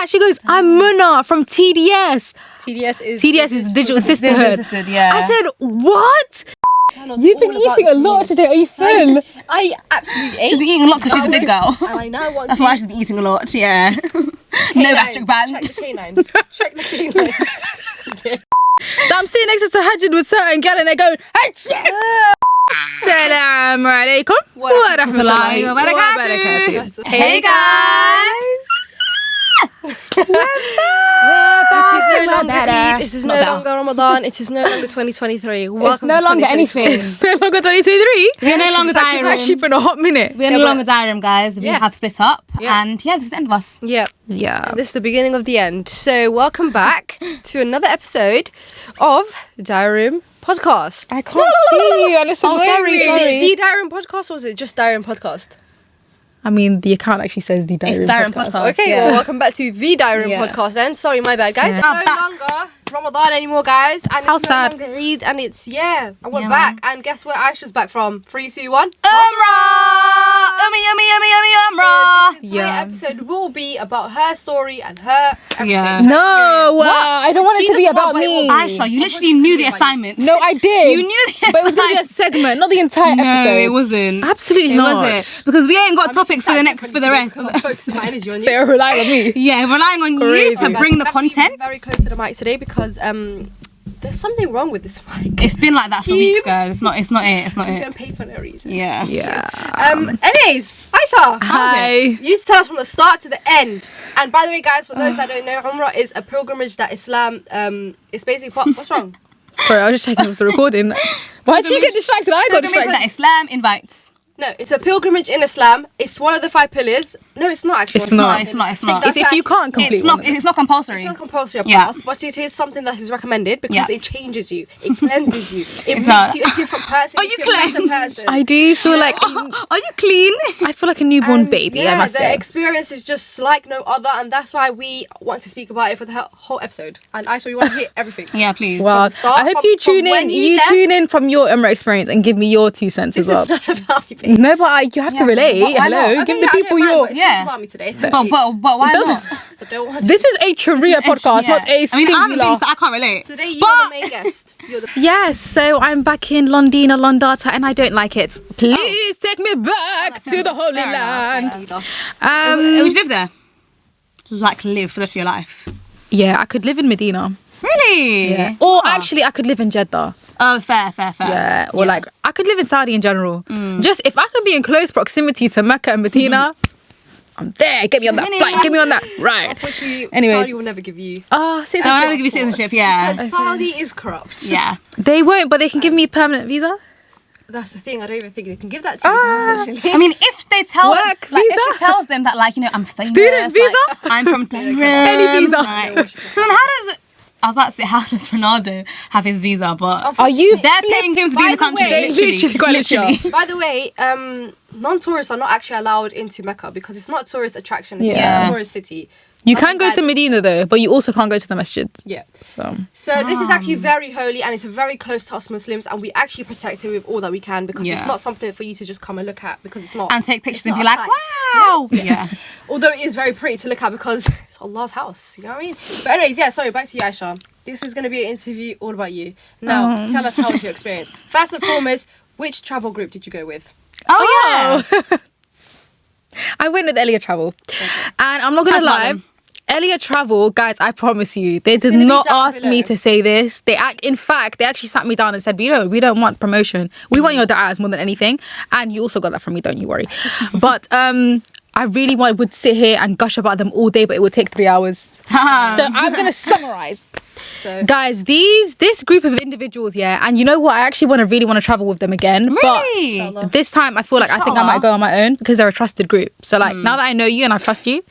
that. She goes, I'm Muna from TDS. TDS is Digital Sisterhood. Yeah. I said, what? You've been eating a lot today. Are you thin? I absolutely ate. She's been eating a lot because she's a big girl. And I now want That's why she's been eating a lot, yeah. No gastric band. Check the canines. Check the canines. So I'm sitting next to Tahajjud with certain girl and they're going, Assalamu alaikum wa rahmatullahi wa barakatuh. Hey guys. It is no longer Eid. It is no longer Ramadan. It is no longer 2023. Welcome no to longer 2023. anything. No longer 2023. We're no longer Actually diarim. been a hot minute. We're no longer diarim, guys. We have split up. Yeah. And this is the end of us. Yep. Yeah. This is the beginning of the end. So welcome back to another episode of Diarim Podcast. I can't see you and it's annoying Is me. it the Diarim Podcast or is it just Diarim Podcast? I mean, the account actually says the Diarim It's Diarim podcast. Podcast. Okay, yeah. well, welcome back to the Diarim Yeah. Podcast then. Sorry, my bad, guys. Yeah. It's no longer Ramadan anymore, guys. And How it's sad. no longer Eid. And it's, and we're Yeah, back. And guess where Aisha's back from? 3, 2, 1. Umrah! Yummy, Umrah! So this entire episode will be about her story and her everything. Yeah. No, I don't want it She to be doesn't want, about but it me. will- Aisha, you literally knew the assignment. No, I did. You knew the But it was going to be a segment, not the entire No, episode. it wasn't. Absolutely It not. wasn't. Because we ain't got I'm topics just for the sad next, for the rest. because I'm focusing my energy on you. They're relying on me. Yeah, relying on you Crazy. to bring the Guys, I'm gonna be content. very close to the mic today because there's something wrong with this mic. It's been like that for weeks, guys. It's not it. It's not I'm it. going to pay for no reason. Yeah. Yeah. Anyways, Aisha. Hi. You tell us from the start to the end. And by the way, guys, for those that don't know, Umrah is a pilgrimage that Islam it's basically what's wrong? Sorry, I was just checking if the recording. Why did you get distracted? I got Pilgrimage distracted. that Islam invites. No, it's a pilgrimage in Islam. It's one of the 5 pillars. No, it's not actually. It's not. It's not. It's if you can't complete It's not. one. It's not compulsory. It's not compulsory of Yeah. us, but it is something that is recommended because Yeah. it changes you, it cleanses you, it makes does. you a different person. Are makes you a better cleansed? person. I do feel like Are you clean? I feel like a newborn And baby. yeah, I must the say. experience is just like no other, and that's why we want to speak about it for the whole episode. And Aisha, we want to hear everything. Yeah, please. Wow. start, I hope from- you from tune when in. you You left. tune in from your Umrah experience and give me your 2 cents This as well. is not about me, babe. No, but you have to relate. Why not? Hello, Okay, give yeah, the I people don't mind, your. but it's Yeah. just about me today. But why not? So don't want This is a Sharia podcast, Yeah. not a I mean, I haven't singular. been, so I can't relate. Today you But- are the main guest. You're the Yes, so I'm back in Londina, Londata, and I don't like it. Please take me back to the Holy Fair enough, Land. leader. Would you live there? Like live for the rest of your life? Yeah, I could live in Medina. Really? Yeah. Or actually, I could live in Jeddah. Oh, fair. Yeah. Or like, I could live in Saudi in general. Just if I could be in close proximity to Mecca and Medina, I'm there. Get me on that flight. Get me on that ride. Unfortunately, Anyways. Saudi will never give you. Ah, I citizenship. want to give you citizenship. Yeah. Because Saudi is corrupt. Yeah. They won't, but they can give me a permanent visa. That's the thing. I don't even think they can give that to you. Unfortunately. I mean, if they tell Work like visa? if she tells them that like I'm famous, Student visa? like, I'm from Durham, Any visa. like- so then how does I was about to say how does Ronaldo have his visa? But Are you? they're paying him to be in the By the country. way- Literally. By the way, non-tourists are not actually allowed into Mecca because it's not a tourist attraction. It's Yeah. a tourist city. You can go to Medina though, but you also can't go to the masjid. Yeah. So So this is actually very holy and it's very close to us Muslims and we actually protect it with all that we can because Yeah. it's not something for you to just come and look at because it's not. And take pictures it's and be not like, a site. wow. Yeah. Although it is very pretty to look at because it's Allah's house, you know what I mean? But anyways, yeah, sorry, back to you, Aisha. This is going to be an interview all about you. Now, tell us how was your experience. First and foremost, which travel group did you go with? Oh yeah. I went with Elia Travel, and I'm not gonna Tell us about lie. them. Elia Travel, guys, I promise you, they did gonna be not down ask me below. to say this. In fact, they actually sat me down and said, we don't want promotion. We want your da'as more than anything. And you also got that from me, don't you worry. But I really would sit here and gush about them all day, but it would take 3 hours. So I'm gonna summarize. So, Guys, this group of individuals, yeah, and you know what? I actually really want to travel with them again. Really? But this time, I feel like I think I might go on my own because they're a trusted group. So like now that I know you and I trust you,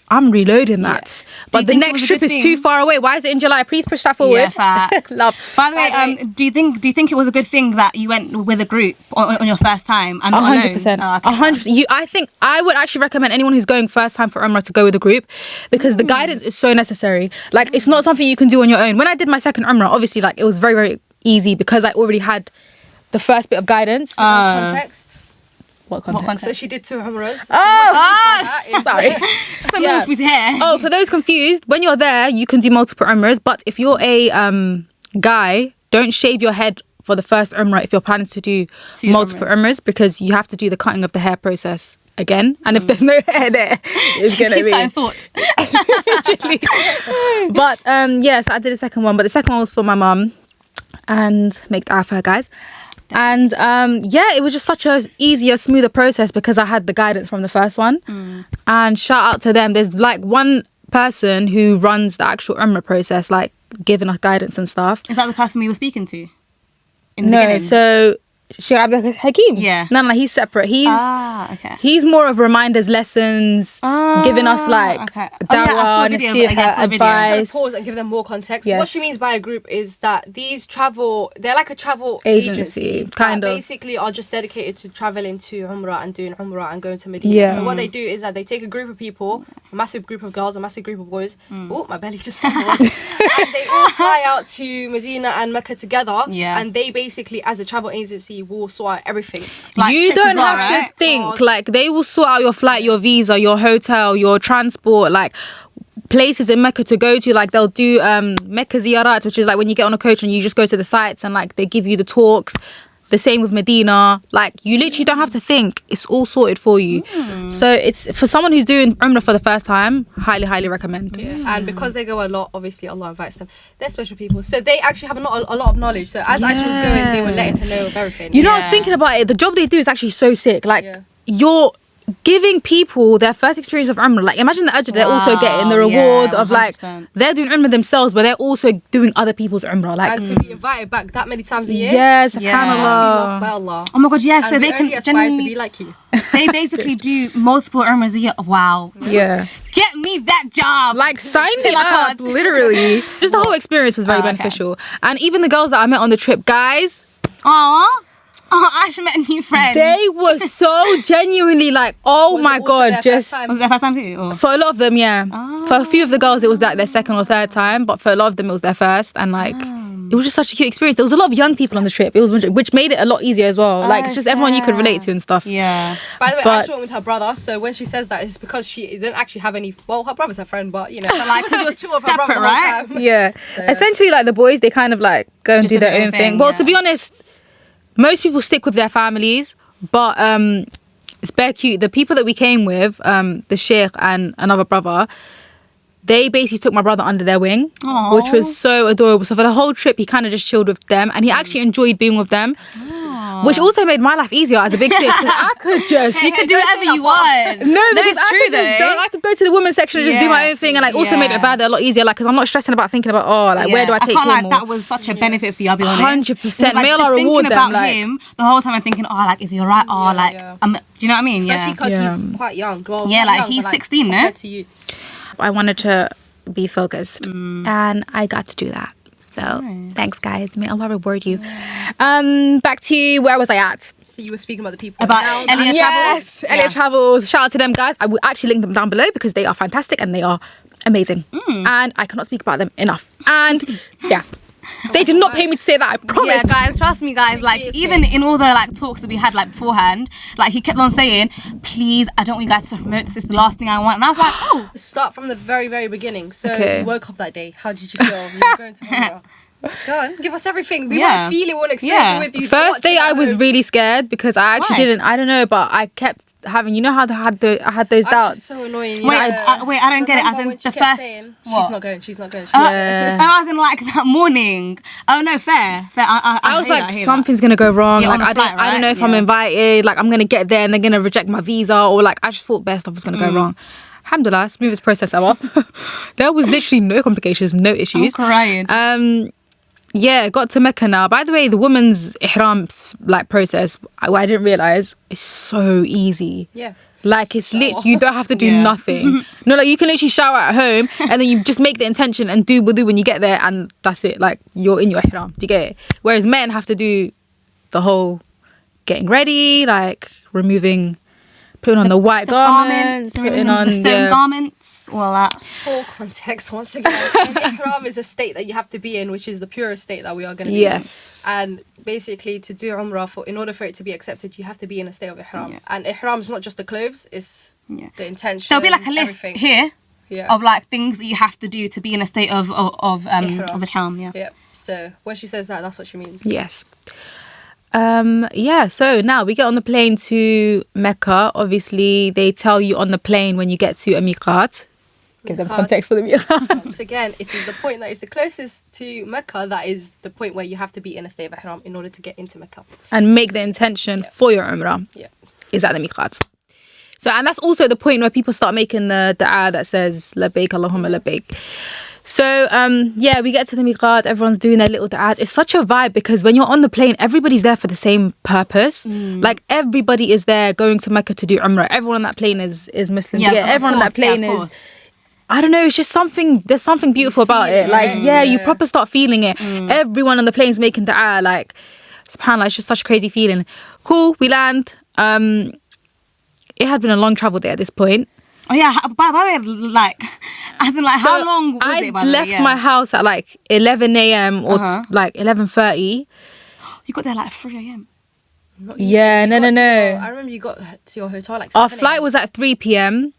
I'm reloading that. But you the think it next was a trip good is too thing? far away. Why is it in July? Please push that forward. Yeah, facts. Love. By the way, do you think it was a good thing that you went with a group on your first time and not alone? 100%. Oh, okay. 100%. I think I would actually recommend anyone who's going first time for Umrah to go with a group because the guidance is so necessary. Like it's not something you can do on your own. When I did my second Umrah, obviously like it was very, very easy because I already had the first bit of guidance. context. What context? So she did 2 Umrahs. Sorry. Just a little food here. Oh, for those confused, when you're there, you can do multiple Umrahs. But if you're a guy, don't shave your head for the first Umrah if you're planning to do multiple Umrahs, because you have to do the cutting of the hair process again. And if there's no hair there, it's going to be... He's got thoughts. Literally. But yes, I did the second one. But the second one was for my mum. And make dua for her, guys. And it was just such a easier, smoother process because I had the guidance from the first one. And shout out to them. There's like one person who runs the actual Umrah process, like giving us guidance and stuff. Is that the person we were speaking to? In the No, beginning? so Sheikh Abdul Hakim. Yeah. No, he's separate. Okay. He's more of reminders, lessons, giving us like okay. dawah, nasiha, advice. Pause and give them more context. Yes. What she means by a group is that they're like a travel Agency, kind that of. basically are just dedicated to traveling to Umrah and doing Umrah and going to Medina. Yeah. So what they do is that they take a group of people, a massive group of girls, a massive group of boys. Oh, my belly just rumbled. And they all fly out to Medina and Mecca together. Yeah. And they basically, as a travel agency, will sort out everything. Like You trips as don't well, have right? to think. Like, they will sort out your flight, your visa, your hotel, your transport, like places in Mecca to go to. Like, they'll do Mecca ziyarat, which is like when you get on a coach and you just go to the sites and like they give you the talks. The same with Medina. Like, you literally don't have to think. It's all sorted for you. So it's for someone who's doing Umrah for the first time, highly recommend. Yeah. And because they go a lot, obviously Allah invites them. They're special people, so they actually have a lot of knowledge. So as Aisha was going, they were letting her know of everything. You know, I was thinking about it. The job they do is actually so sick. Like, you're giving people their first experience of Umrah. Like, imagine the ajr they're also getting, the reward of like 100%. they're doing Umrah themselves, but they're also doing other people's Umrah. Like, And to be invited back that many times a year. yes, Yeah. Must be loved subhanallah. by Allah. Oh my god, yeah. So And they we can only aspire to genuinely be like you. they basically do multiple Umrahs a year. Wow. Yeah. Get me that job. Like, sign me Till I up, can't. literally. Just the whole experience was very okay. beneficial. And even the girls that I met on the trip, guys, Aww. Oh, Aisha met new friends. they were so genuinely like, oh Was my it also god, their just... first time? Was it their first time too? Or? For a lot of them, yeah. For a few of the girls, it was like their second or third time, but for a lot of them, it was their first. And like, it was just such a cute experience. There was a lot of young people on the trip. It was, which made it a lot easier as well. Like, it's just everyone you could relate to and stuff. Yeah. By the way, But- Aisha went with her brother, so when she says that, it's because she didn't actually have any. Well, her brother's her friend, but you know, like, 'cause it was two of her brother separate, the whole right? time. Yeah. Essentially, like, the boys, they kind of like go and Just do do their their own own thing. thing, Well, yeah. to be honest, most people stick with their families, but it's bare cute. The people that we came with, the sheikh and another brother, they basically took my brother under their wing, Aww. which was so adorable. So for the whole trip, he kind of just chilled with them, and he actually enjoyed being with them, which also made my life easier as a big sis. 'Cause I could just... You can do whatever you want. No, because it's I true could just though. go, I could go to the women's section and just do my own thing, and like also made it bad a lot easier. Like, because I'm not stressing about thinking about where do I take can't him? lie, that was such a benefit for you, I'll be honest. 100%. It was like May just Allah reward thinking them, about like- him the whole time. I'm thinking, oh, like, is he alright? Oh, like, yeah. do you know what I mean? Especially because Yeah. he's quite young. Well, Yeah, not like, young, he's but, 16, no? compared to you. I wanted to be focused, and I got to do that. So thanks, guys. May Allah reward you. Back to where was I at? So you were speaking about the people. About Now- Elia Yes, Travels? Elia Yeah. Travels. Shout out to them, guys. I will actually link them down below because they are fantastic and they are amazing. And I cannot speak about them enough. And yeah, they did not pay me to say that. I promise. Yeah, guys, trust me, guys. Like, even in all the like talks that we had like beforehand, like he kept on saying, "Please, I don't want you guys to promote this. It's the last thing I want." And I was like, "Oh, Start from the very, very beginning. So Okay. you woke up that day. How did you feel? You were going to Umrah. Go on, give us everything. We Yeah. want to feel it, we want to experience Yeah. it with you. First day, I was really scared because I actually Why? didn't. I don't know, but I kept having. You know how I had those Actually, doubts. so annoying. wait, yeah. wait, I don't get it." As Remember in when she the kept first, saying, what? She's not going. She's not going. Yeah. I was in like that morning. Oh no, fair. I was hear like, that, I hear something's gonna go wrong. Yeah, like, on the flight, I don't know right? if I'm Yeah. invited. Like, I'm gonna get there and they're gonna reject my visa, or like, I just thought best stuff was gonna go wrong. Alhamdulillah, smoothest process ever. There was literally no complications, no that. I'm issues. crying. Yeah, got to Mecca now. By the way, the women's ihram like process, what I didn't realize, is so easy. Yeah. Like, it's you don't have to do Yeah. nothing. No, like, you can literally shower at home and then you just make the intention and do wudu when you get there, and that's it. Like, you're in your ihram. Do you get it? Whereas men have to do the whole getting ready, like removing, putting on the white garments, putting on the sewn garments. Yes, all that. For context, once again, ihram is a state that you have to be in, which is the purest state that we are going to be Yes. in. And basically, to do Umrah, in order for it to be accepted, you have to be in a state of ihram. Yeah. And ihram is not just the clothes; it's the intention. There'll be like a list everything. here Yeah. of like things that you have to do to be in a state of ihram. Yeah. Yeah. So when she says that, that's what she means. Yes. Yeah, so now we get on the plane to Mecca. Obviously, they tell you on the plane when you get to a miqat. Give them Miqat. context for the miqat. Once again, it is the point that is the closest to Mecca. That is the point where you have to be in a state of ihram in order to get into Mecca. And make the intention for your Umrah. Yeah. Is at the miqat. So, and that's also the point where people start making the dua that says labbaik Allahumma labbaik. So, yeah, we get to the miqat, everyone's doing their little du'as. It's such a vibe because when you're on the plane, everybody's there for the same purpose. Like, everybody is there going to Mecca to do Umrah. Everyone on that plane is Muslim. Yeah, everyone on that plane is... I don't know, it's just something, there's something beautiful about it. Like, you proper start feeling it. Everyone on the plane's making du'a, like, subhanAllah, it's just such a crazy feeling. Cool, we land. It had been a long travel day at this point. Oh yeah, by the way, like, as in like, So how long was it? By the way? left my house at like 11 a.m. or like 11:30. You got there like 3 a.m. Yeah, no. I remember you got to your hotel like 7 Our flight was at 3 p.m.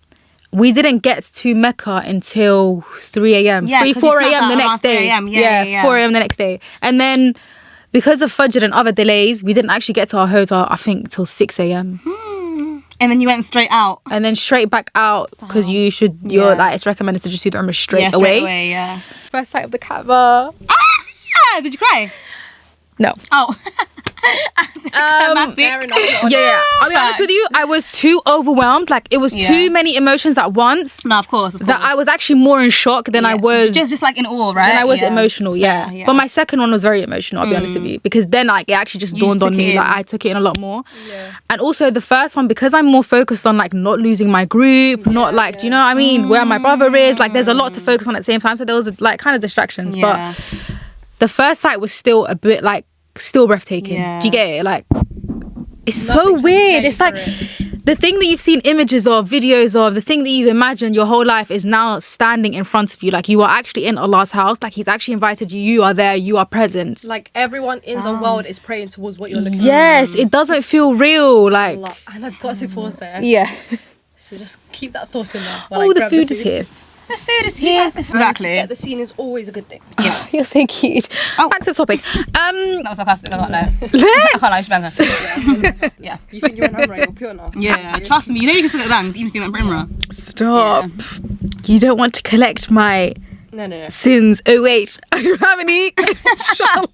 We didn't get to Mecca until 3 a.m. Yeah, 4 a.m. the next 3 day. a.m. Yeah. 4 a.m. the next day. And then because of Fajr and other delays, we didn't actually get to our hotel, I think, till 6 a.m. And then you went straight out. And then straight back out because you're like, it's recommended to just do the Umrah straight Straight away. away, yeah. First sight of the Kaaba. Ah! Did you cry? No. Oh. Fair enough. Yeah. I'll be honest with you, I was too overwhelmed. Like, it was too many emotions at once. No, of course. That I was actually more in shock than I was. Just like in awe, right? Then I was emotional, yeah. But my second one was very emotional, I'll be honest with you. Because then like it actually just dawned on me. Like I took it in a lot more. Yeah. And also the first one, because I'm more focused on like not losing my group, not like, do you know what I mean? Where my brother is. Like there's a lot to focus on at the same time. So there was like kind of distractions. Yeah. But the first sight was still a bit like still breathtaking. Yeah. Do you get it? Like it's so weird. It's like the thing that you've seen images of, videos of, the thing that you've imagined your whole life is now standing in front of you. Like you are actually in Allah's house. Like he's actually invited you. You are there. You are present. Like everyone in the world is praying towards what you're looking Yes, it doesn't feel real. Like at. And I've got to pause there. yeah. So just keep that thought in there. while I Oh, the grab food is here. The food is here. To Exactly. set the scene is always a good thing. Yeah. You're so cute. Oh. Back to the topic. That was sarcastic. I can't lie. I can't lie. She's banger. Yeah. You think you're an Umrah, you're pure now. Yeah. Trust me. You know you can still get banged even if you went for Umrah. Stop. You don't want to collect my No. sins. Oh wait, I don't have any. Inshallah.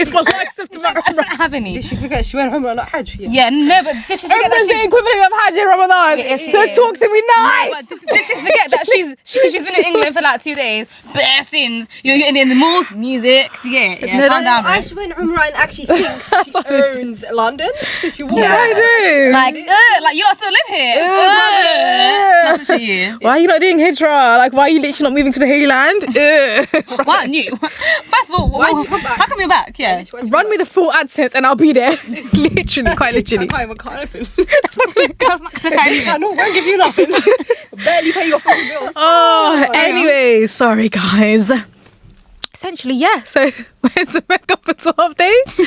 If Allah accepts my I don't have any. Did she forget she went Umrah, not Hajj? Yeah, no, but did she forget Everyone's the that equivalent of Hajj in Ramadan. Yes, she So is. talk to me nice. But did she forget that she's been in England for like 2 days? Bare sins. You're in the malls, music. Yeah. No, Calm down, bro. Aisha went Umrah and actually thinks she owns London. So she walks Yeah, I do. Like you lot still live here. That's what she is. Why are you not doing hijrah? Like, why are you literally not moving to the Holy Land? Why new? First of all, Why did you come back? how come you're back? Yeah. Run me the full AdSense and I'll be there. Literally, quite literally. I can't even cut anything. That's not gonna I channel won't give you nothing. Barely pay your fucking bills. Oh, anyway, sorry guys. Essentially, yeah. So went to Mecca for 12 days,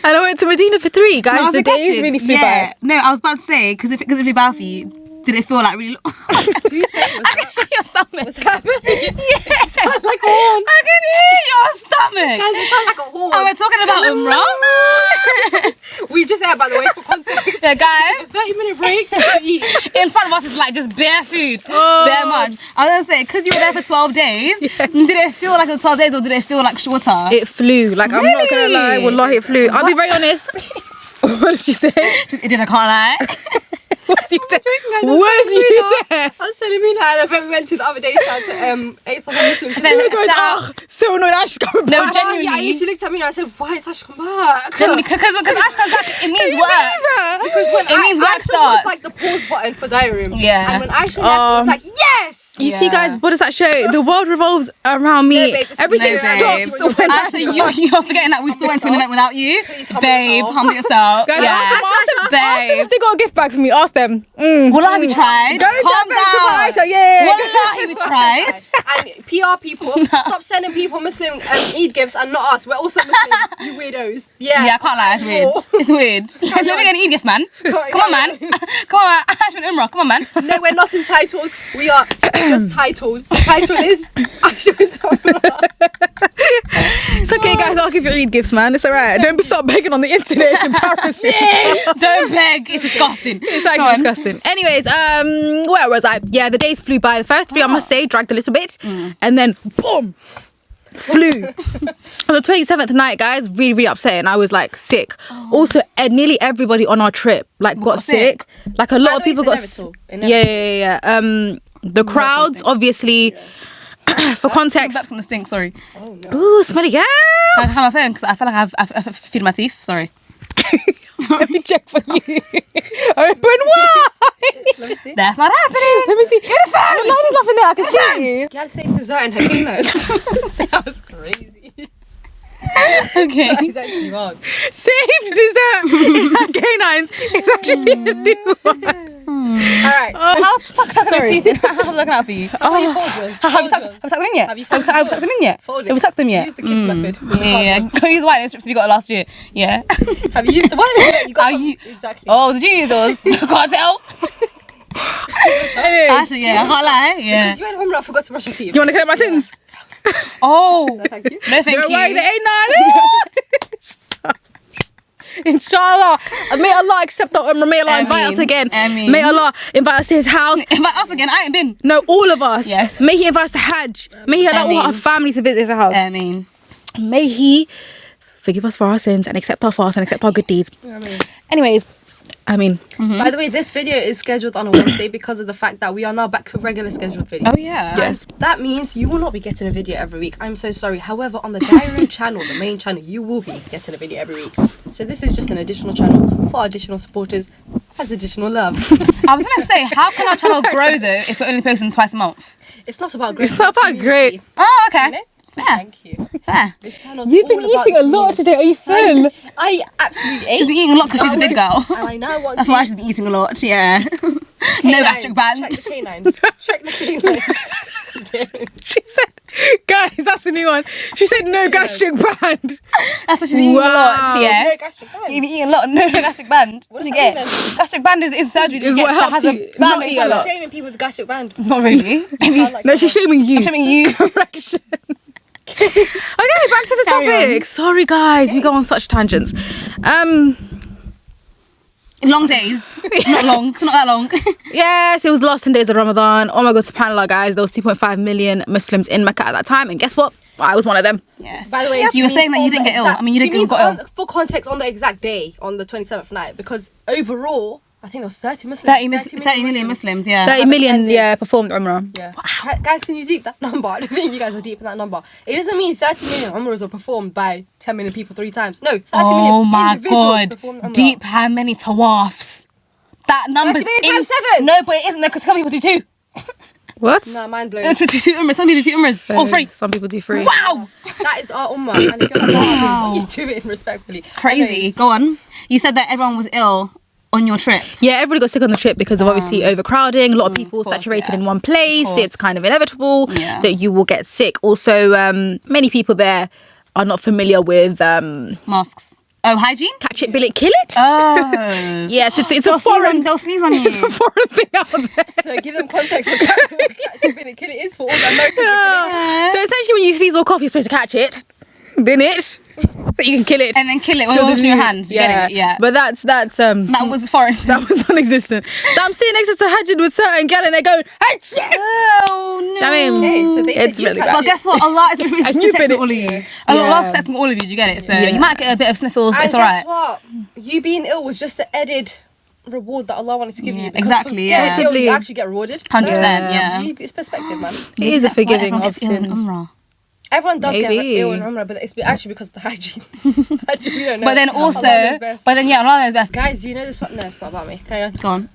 and I went to Medina for 3. Guys, the days really flew by. No, I was about to say because if it flew by for you, did it feel like really? I can hear your stomach. What's happening? Yes. Sounds like a horn. I can hear your stomach. Guys, it sounds like a horn. And we're talking about Umrah. We just had, by the way, for context, The guy 30-minute break to eat. in front of us is like just bare food, bare munch. I was gonna say because you were there for 12 days. Did it feel like it was 12 days or did it feel like shorter? It flew. Like, I'm not gonna lie. Wallahi, it flew. I'll be very honest. What did you say? It did. I can't lie. Was you there? Was Was you there? I was telling Mina and I went to the other day to Aisha Muslim. You were going, oh, so annoyed. I should come No, back. genuinely. Yeah, she looked at me and I said, why is Aisha come back? Genuinely, because Ash comes back, it means work. Because when It means work Aisha starts. was like the pause button for diary room. Yeah. And when Aisha left, I was like, yes! You see, guys, what does that show? The world revolves around me. No, babe, Everything babe. stops when Actually, you're forgetting that we still went to an event without you. Please humble Babe, yourself. humble yourself. Guys, Yeah. ask them Babe. if they got a gift bag for me. Ask them. Wallahi, we tried. Go to Calm down. Aisha, yeah. Wallahi, we tried. And PR people, stop sending people Muslim Eid gifts and not us. We're also Muslim, you weirdos. Yeah. Yeah, I can't lie, it's weird. It's weird. Let me get an Eid gift, man. Come on, man. Come on, Aisha and Umrah. Come on, man. No, we're not entitled. We are just titled. The title is Aisha and Umrah. It's okay, guys. I'll give you Eid gifts, man. It's alright. Don't stop begging on the internet. It's embarrassing. Don't beg. It's disgusting. It's actually disgusting. Anyways, where was I? Yeah, the days flew by. The first 3, I must say, dragged a little bit, and then boom, flew. On the 27th night, guys, really, really upsetting. I was like sick. Also, nearly everybody on our trip got sick. Like a lot of people got. Yeah. The crowds, obviously. For context. That's gonna stink. Sorry. Oh, no. Ooh, smelly girl. I have my phone because I feel like I've feed my teeth. Sorry. Let me check for you. Open wide. That's not happening. Let me see. Get the phone. The light is off in there. I can see you. Gal saved dessert in her keynote. That was crazy. Okay. That is actually wrong. Saved dessert in her canines. It's actually a new one. Alright. Sorry. How's it looking out for you? Have you folded yours? Have you tucked them in yet? Have you Have folded you tucked them in yet? Fold it. Have we tucked them yet? Use the kids method. Yeah. Go use white strips we got last year. Yeah. Have you used the one? You got Are you- exactly. Oh, did you use those? I can't tell. Anyway, Actually, yeah, I can't lie. Yeah. You went home and I forgot to brush your teeth. do you want to collect my sins? Oh. Thank you. No, thank Don't worry, you. there ain't none. Inshallah. May Allah accept our Umrah. May Allah invite us again. Ameen. May Allah invite us to his house. Invite us again. I ain't been. No, all of us. Yes. May he invite us to Hajj. May he allow all Ameen. our family to visit his house. I mean, May he forgive us for our sins and accept our fast and accept our good deeds. Anyways, By the way, this video is scheduled on a Wednesday because of the fact that we are now back to regular scheduled videos. oh yeah. yes. That means you will not be getting a video every week. I'm so sorry. However, on the Diary Room channel, the main channel, you will be getting a video every week. So this is just an additional channel for our additional supporters as additional love. I was gonna say, how can our channel grow though if we're only posting twice a month? It's not about great. It's not about great. Oh, okay. You know? Yeah. Thank you. Yeah. This channel's You've been all about eating a lot community. today. Are you full? I absolutely ate. She's been eating a lot because she's a big girl. And I now want That's to why she's been eating a lot. Yeah. No canines. gastric band. Check the canines. Check the canines. She said, guys, that's the new one. She said no gastric band. That's what she's been eating a lot. Wow. Yes. No gastric band. You've been eating a lot. No gastric band. What does do you that get? mean then? Gastric band is surgery that Is you what get that helps has you a not band eat a I'm lot. shaming people with gastric band. Not really. Sound like No, she's someone. shaming you. I'm shaming you. Correction. Okay, back to the Carry topic. on. Sorry, guys, we go on such tangents. Long days. Not long. Not that long. Yes, it was the last 10 days of Ramadan. Oh my God, subhanAllah, guys. There was 2.5 million Muslims in Mecca at that time. And guess what? I was one of them. Yes. By the way, you were saying that you didn't get ill. I mean, you didn't get ill. For context, on the exact day, on the 27th night, because overall, I think there was 30 Muslims. 30 million Muslims, yeah. 30 million, yeah, performed Umrah. Yeah. Guys, can you deep that number? I don't think you guys are deep in that number. It doesn't mean 30 million Umrahs are performed by 10 million people 3 times. No, 30 million Oh my individuals God. performed Umrah. Deep how many tawafs? That number's 30 million times 7. No, but it isn't because some people do 2. What? Nah, mind blown. Two Umrahs. Some people do 2 Umrahs. Or 3. Some people do 3. Wow. That is our ummah. And if you're not wow. You do it respectfully. It's Crazy. Go on. You said that everyone was ill on your trip. Yeah, everybody got sick on the trip because of obviously overcrowding. A lot of people course, saturated yeah. in one place. course. It's kind of inevitable Yeah. that you will get sick. Also, many people there are not familiar with Masks. Oh, hygiene? catch it, bill it, kill it. Oh. Yes, it's a foreign They'll sneeze on it's you. a foreign thing out there. So give them context of what actually being a kid it is for all the Americans. So essentially, when you sneeze or cough, you're supposed to catch it, bin it, so you can kill it. And then kill it when you're washing your hands. You get it? Yeah. But that's that was foreign. that was non-existent. So I'm sitting next to Tahajjud with certain gal and they're going, "Achoo!" Oh, no. Okay, so they It's said you really catch bad. Well, guess what? Allah is And you protecting been it. all of you. Yeah. Allah's protecting all of you. Do you get it? So Yeah. you might get a bit of sniffles, but And it's guess alright. what? You being ill was just the added reward that Allah wanted to give Yeah, you. Because exactly, for yeah. getting ill, you actually get rewarded. 100%, So, yeah. It's perspective, man. It is a That's why forgiving everyone of gets ill in sins. Umrah. Everyone does get Maybe. ill in Umrah, but it's actually because of the hygiene. Hygiene, we don't know. But then Allah knows also, best. Allah knows best. Guys, do you know this one? No, it's not about me. Carry on. Go on.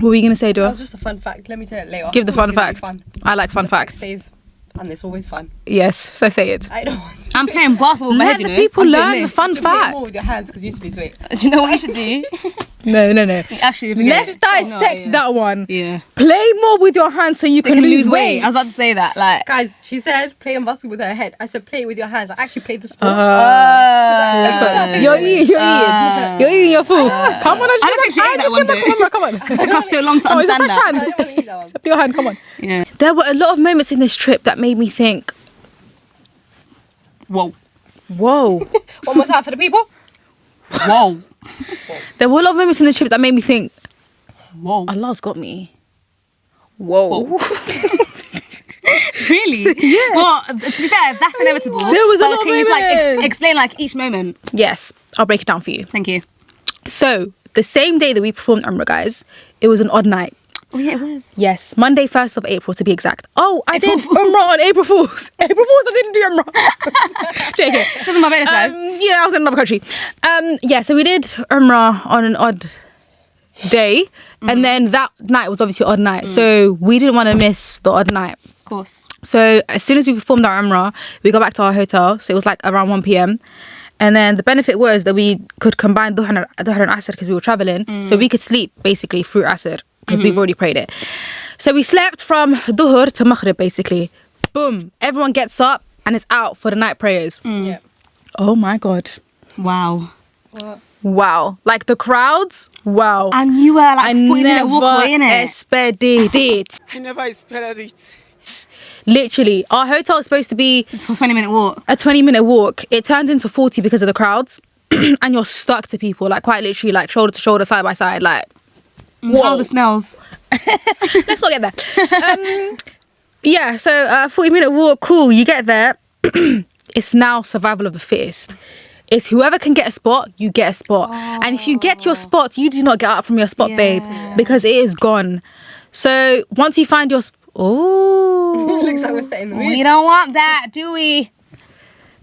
What were you gonna say, That Dua? was just a fun fact. Let me tell it later. Give the It's fun always gonna be fact. fun. I like fun facts. Stays, and it's always fun. Yes, so say it. I don't want to I'm say playing basketball with my Let head, you the know. people I'm doing learn the this. fun you can play fact. more with your hands because you used to be sweet. Do you know what you should do? No. Actually, forget Let's it. dissect No, that one. Yeah. Play more with your hands so you They can, can lose weight. I was about to say that. Like, Guys, she said playing basketball with her head. I said play it with your hands. I actually played the sport. You're eating your food. Come on, I don't think she ate that one, though. Come on. it took us so long to Oh, is it understand fresh that. I hand? don't want to eat that one. Put your hand, come on. Yeah. There were a lot of moments in this trip that made me think, Whoa. whoa. One more time for the people. Whoa. There were a lot of moments in this trip that made me think, Whoa. Allah's got me. Whoa. Really? Yeah. Well, to be fair, that's inevitable. There was a But lot of can you just moments. explain like each moment? Yes, I'll break it down for you. Thank you. So, the same day that we performed Umrah, guys, it was an odd night. Oh yeah, it was. Yes, Monday, 1st of April to be exact. Oh, I April did Fools. Umrah on April Fools. April Fools, I didn't do Umrah. JK. She was in Barbados, guys. Yeah, I was in another country. Yeah, so we did Umrah on an odd day. And then that night was obviously an odd night. So we didn't want to miss the odd night. Of course. So as soon as we performed our Umrah, we got back to our hotel. So it was like around 1 p.m. And then the benefit was that we could combine Dhuhr and Asr because we were traveling. So we could sleep basically through Asr because we've already prayed it. So we slept from Dhuhr to Maghrib basically. Boom. Everyone gets up and it's out for the night prayers. Yeah. Oh my God. Wow. What? Wow. Like the crowds. Wow. And you were like I 40-minute walk away, never innit? expected it. I never expected it. Literally. Our hotel is supposed to be It's a 20-minute walk. a 20-minute walk. It turned into 40 because of the crowds. And you're stuck to people, like quite literally, like shoulder to shoulder, side by side. Like, How the smells. let's not get there. Yeah, so 40-minute walk, cool. You get there. It's now survival of the fittest. It's whoever can get a spot, you get a spot. And if you get your spot, you do not get up from your spot, babe, because it is gone. So once you find your oh, Looks like we're setting the mood. We don't want that, do we?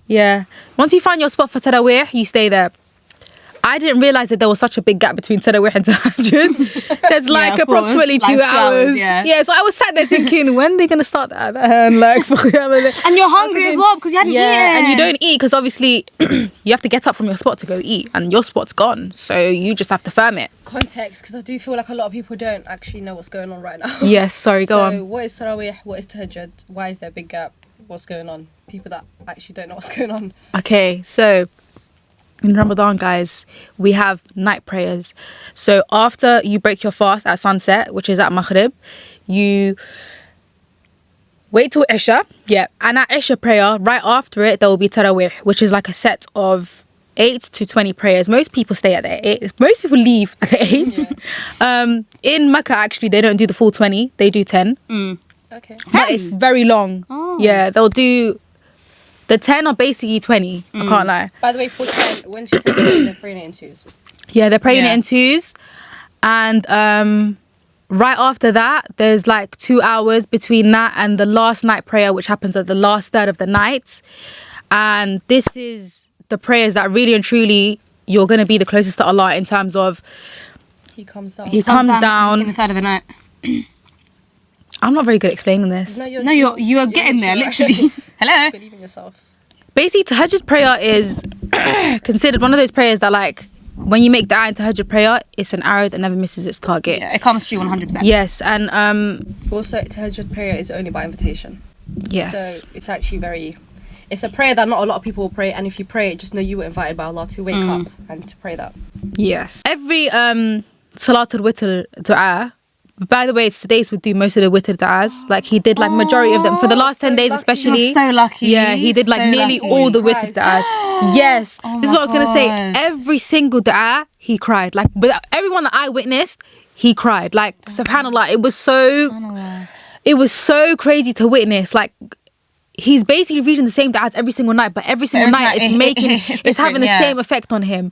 yeah. Once you find your spot for Tarawih, you stay there. I didn't realise that there was such a big gap between Tarawih and Tahajjud. There's like of course. approximately Like 2 2 hours, hours. yeah. So I was sat there thinking, when are they going to start that? And like, And you're hungry as well because you hadn't eaten. and you don't eat because obviously you have to get up from your spot to go eat and your spot's gone. So you just have to firm it. Context, because I do feel like a lot of people don't actually know what's going on right now. Yes, sorry, go So on. what is Tarawih? What is Tahajjud? Why is there a big gap? What's going on? People that actually don't know what's going on. Okay, so in Ramadan, guys, we have night prayers. So after you break your fast at sunset, which is at Maghrib, you wait till Isha. Yeah, and at Isha prayer, right after it, there will be Tarawih, which is like a set of 8 to 20 prayers. Most people stay at the 8. Most people leave at the 8. In Mecca, actually, they don't do the full 20. They do 10. Okay. But it's very long. Oh. Yeah, they'll do... The 10 are basically 20. I can't lie. By the way, for 10, when she said they're praying it in twos. Yeah, they're praying Yeah. it in twos. And right after that, there's like 2 hours between that and the last night prayer, which happens at the last third of the night. And this is the prayers that really and truly you're going to be the closest to Allah in terms of He comes down. He comes down. in the third of the night. I'm not very good at explaining this. No, You are getting there, literally. Hello. Believe in yourself. Basically, Tahajjud prayer is considered one of those prayers that, like, when you make dua in Tahajjud prayer, it's an arrow that never misses its target. Yeah, it comes true 100%. Yes, and Also, Tahajjud prayer is only by invitation. yes. So it's actually it's a prayer that not a lot of people will pray. And if you pray it, just know you were invited by Allah to wake up and to pray that. Yes. Every Salatul Witr dua, by the way, Sudais would do most of the Witr du'as. Like, he did, like, majority of them. For the last 10 days lucky. especially. You're so lucky. Yeah, he did, like, So nearly lucky. all the Witr Christ. du'as. Yes. Oh This is my what I was going to say. God. Every single du'a, he cried. Like, but everyone that I witnessed, he cried. Like, subhanAllah, it was so crazy to witness. Like, he's basically reading the same du'as every single night, but every single night it's it's having the same effect on him.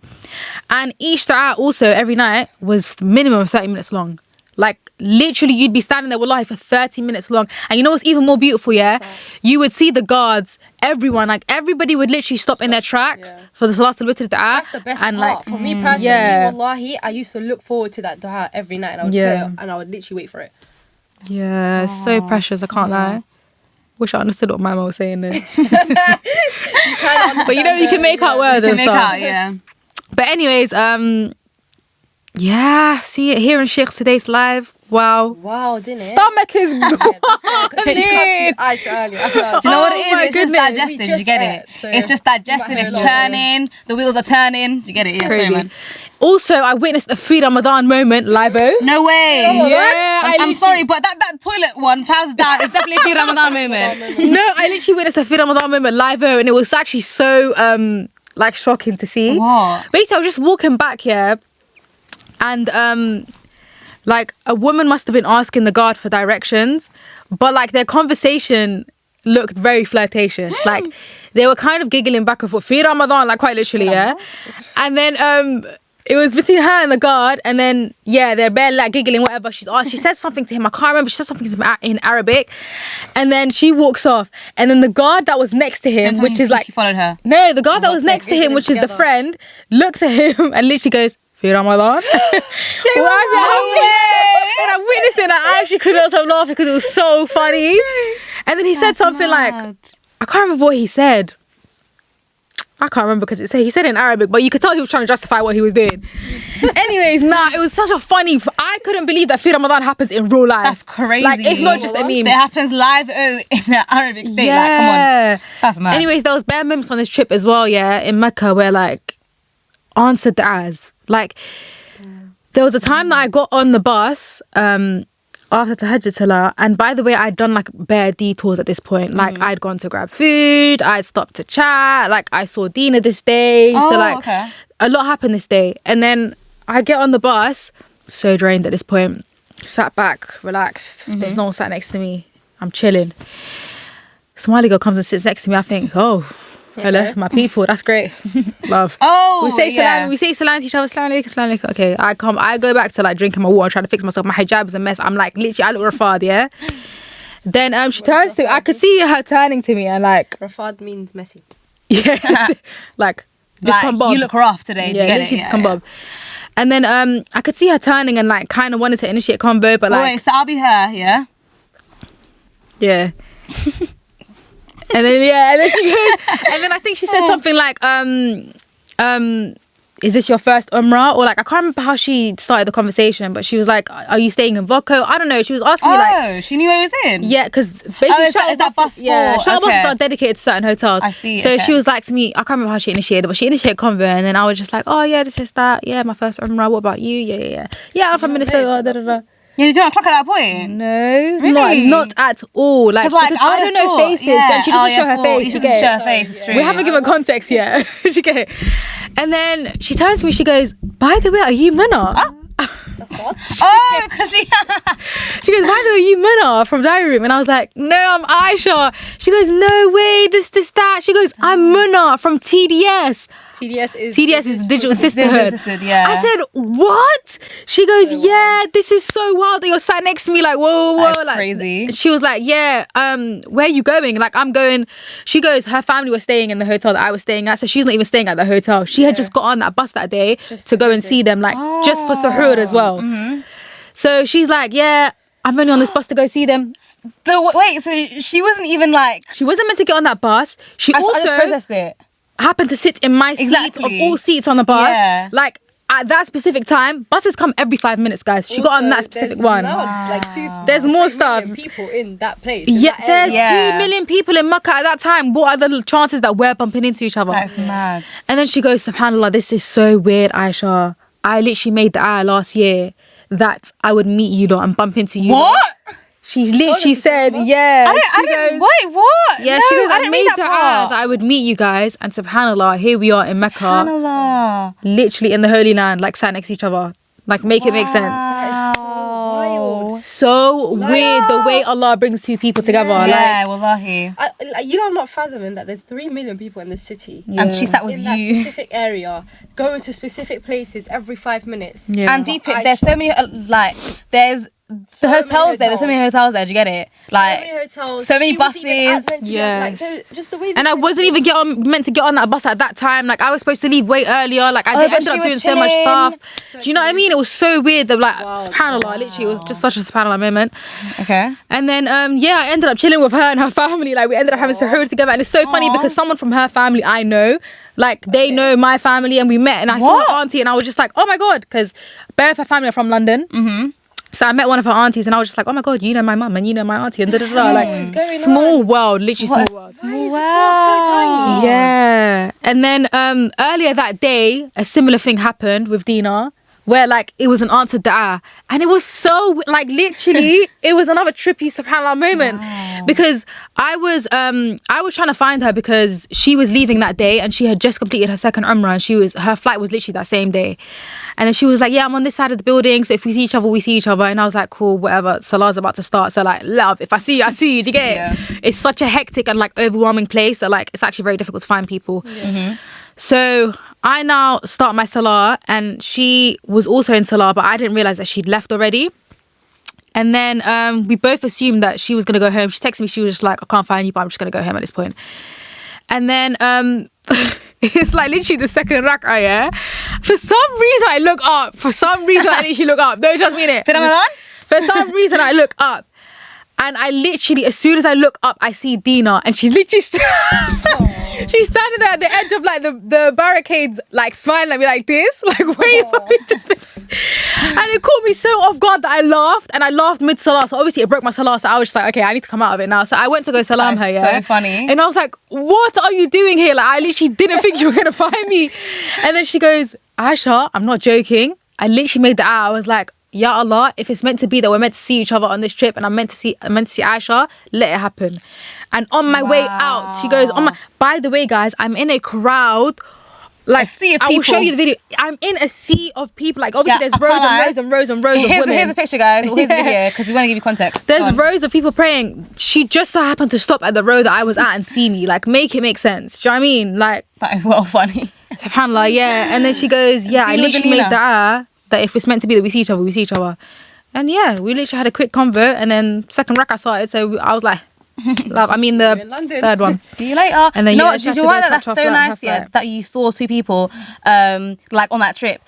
And each du'a also every night was minimum of 30 minutes long. Like literally you'd be standing there wallahi for 30 minutes long. And you know what's even more beautiful, yeah? You would see the guards, everyone, like everybody would literally stop in their tracks for the Salatul Witr dua. That's the best and part. like For me personally, wallahi, I used to look forward to that dua every night, and I would play it, and I would literally wait for it. Yeah, it's so precious, I can't lie. Wish I understood what my mum was saying there. But you know, you can make out words and stuff. Yeah. But anyways, yeah, see it here in Sheikh's today's live. Wow, didn't it? stomach is gone. Aisha earlier. Do you know what it is? my It's just goodness. digesting. Do you get it? So It's just digesting. It's churning. The wheels are turning. Do you get it? Yeah, sorry, Crazy. man. Also, I witnessed a free Ramadan moment live. No way. Yeah, I'm sorry, but that toilet one, trousers down, is definitely a free Ramadan moment. No, I literally witnessed a free Ramadan moment live, and it was actually so like shocking to see. What? Basically, I was just walking back here, and like a woman must have been asking the guard for directions, but like their conversation looked very flirtatious. Like they were kind of giggling back and forth. Free Ramadan, like quite literally, yeah. And then it was between her and the guard, and then they're barely like giggling, whatever. She said something to him. I can't remember. She said something in Arabic, and then she walks off. And then the guard that was next to him, which is like, you followed her. no, the guard that was next to him, which is the friend, looks at him and literally goes, "Free Ramadan." And I witnessed it, and I actually could not stop laughing because it was so funny. And then he said something like, I can't remember what he said. I can't remember because he said it in Arabic, but you could tell he was trying to justify what he was doing. Anyways, it was such a funny. I couldn't believe that Free Ramadan happens in real life. That's crazy. Like it's not just a meme. It happens live in the Arabic state. Yeah. Like, come on. That's mad. Anyways, there was bare moments on this trip as well, in Mecca where like answered the as. Like there was a time that I got on the bus after Tahajjud Salah, and by the way, I'd done like bare detours at this point. Like I'd gone to grab food, I'd stopped to chat, like I saw Dina this day. So like a lot happened this day. And then I get on the bus, so drained at this point, sat back, relaxed. There's no one sat next to me. I'm chilling. Somali girl comes and sits next to me. I think, oh, hello, my people. That's great. Love. Oh, we say salam to each other. Salam alaikum, salam alaikum. Okay, I go back to like drinking my water, trying to fix myself. My hijab is a mess. I'm like literally, I look rafad, yeah. Then she turns to me. I could see her turning to me and like rafad means messy. Yeah, like just come bob. You look rough today. Yeah, literally just come bob. And then I could see her turning and like kind of wanted to initiate convo, but like wait, so I'll be her, yeah. Yeah. And then she goes, and then I think she said something like, is this your first Umrah? Or like, I can't remember how she started the conversation, but she was like, are you staying in Voko? I don't know. She was asking me like, she knew where it was in? Yeah, because basically is that bus shuttle buses are dedicated to certain hotels. I see. So she was like to me, I can't remember how she initiated, but she initiated convo, and then I was just like, oh yeah, this is that. Yeah, my first Umrah. What about you? Yeah. Yeah, I'm from Minnesota. Da, da, da. Yeah, you don't clock at that point? No, Really? not at all. Like, because I don't know faces, and she doesn't show her face. She doesn't show her face, it's true. We haven't given context yet. She get it. And then she turns to me, she goes, by the way, are you Munna? That's what? Oh, because she... She goes, by the way, are you Munna from Diary Room? And I was like, no, I'm Aisha. She goes, no way, this, that. She goes, I'm Munna from TDS. TDS is the Digital Sisterhood. Yeah. I said, what? She goes, yeah, this is so wild that you're sat next to me. Like, whoa. That's like, crazy. She was like, yeah, where are you going? Like, I'm going. She goes, her family was staying in the hotel that I was staying at. So she's not even staying at the hotel. She had just got on that bus that day to go and see them, like, just for Suhoor as well. Mm-hmm. So she's like, yeah, I'm only on this bus to go see them. Wait, so she wasn't even like... She wasn't meant to get on that bus. She I just also processed it. happened to sit in my seat of all seats on the bus. Yeah. Like, at that specific time, buses come every 5 minutes, guys. She got on that specific one. There's more stuff. People in that place. Yeah, there's 2 million people in Mecca at that time. What are the chances that we're bumping into each other? That's mad. And then she goes, SubhanAllah, this is so weird, Aisha. I literally made the ayah last year that I would meet you lot and bump into you. What? She literally said, yeah. I didn't, wait, what? Yeah, no, she goes, I I didn't made read the that ayah that part. I would meet you guys. And SubhanAllah, here we are in Mecca. SubhanAllah. Literally in the Holy Land, like sat next to each other. Like, make it make sense. Wild. So weird the way Allah brings two people together. Yeah, wallahi. I'm not fathoming that there's 3 million people in this city. And she sat with in that you. specific area, going to specific places every 5 minutes. Yeah. And deep it, there's so many, there's the hotels there. There's so many hotels there. Do you get it? Like, so many hotels, so many she wasn't even buses. meant to be on, Yes. so just the way. And I wasn't even meant to get on that bus at that time. Like, I was supposed to leave way earlier. Like, I but ended she up was doing so much chilling. stuff. Do you know what I mean? It was so weird. That, like, Wow. subhanAllah, literally, it was just such a subhanAllah moment. Okay. And then, I ended up chilling with her and her family. Like, we ended up having Sahur together. And it's so funny because someone from her family I know, like, they know my family and we met. And I saw her auntie and I was just like, oh my God. Because both her family are from London. Mm-hmm. So I met one of her aunties and I was just like, oh my God, you know my mum and you know my auntie and da-da-da. Like, small world, literally small world. So tiny. Yeah. And then earlier that day, a similar thing happened with Dina where like it was an answered dua. And it was so like literally it was another trippy subhanAllah moment. Because I was trying to find her because she was leaving that day and she had just completed her second Umrah and her flight was literally that same day. And then she was like, yeah, I'm on this side of the building, so if we see each other, we see each other. And I was like, cool, whatever, Salah's about to start, so like, love, if I see you, I see you. Do you get it? Yeah. It's such a hectic and like overwhelming place that like it's actually very difficult to find people. So I now start my Salah and she was also in Salah, but I didn't realise that she'd left already. And then we both assumed that she was going to go home. She texted me, she was just like, I can't find you, but I'm just going to go home at this point. And then it's like literally the second rak'ah, yeah? For some reason I look up. I literally look up. Don't judge me in it. For Ramadan? For some reason I look up. And I literally, as soon as I look up, I see Dina. And she's literally she's standing there at the edge of like the barricades, like smiling at me like this, like waiting for me to speak. And it caught me so off guard that I laughed. And I laughed mid-salah. So obviously it broke my salah. So I was just like, okay, I need to come out of it now. So I went to go salam her, yeah? So funny. And I was like, what are you doing here? Like, I literally didn't think you were going to find me. And then she goes, Aisha, I'm not joking. I literally made the dua. I was like, Ya Allah, if it's meant to be that we're meant to see each other on this trip and I'm meant to see Aisha, let it happen. And on my way out, she goes, by the way, guys, I'm in a crowd. Like, A sea of I will people. show you the video. I'm in a sea of people. Like, obviously, Yeah, there's rows and rows and rows and rows of women. Here's a picture, guys. Or here's a video because we want to give you context. Go There's on. rows of people praying. She just so happened to stop at the row that I was at and see me. Like, make it make sense. Do you know what I mean? Like, That is well funny. subhanAllah, yeah. And then she goes, yeah, I Dina literally Dina. made that if it's meant to be that we see each other, we see each other. And yeah, we literally had a quick convert and then second rak'ah started. So I was like, love, I mean the in London. third one. See you later. And then you know yeah, what? she had Did you to know go that's catch so her flight, nice? her Yeah, flight. that you saw two people, like on that trip,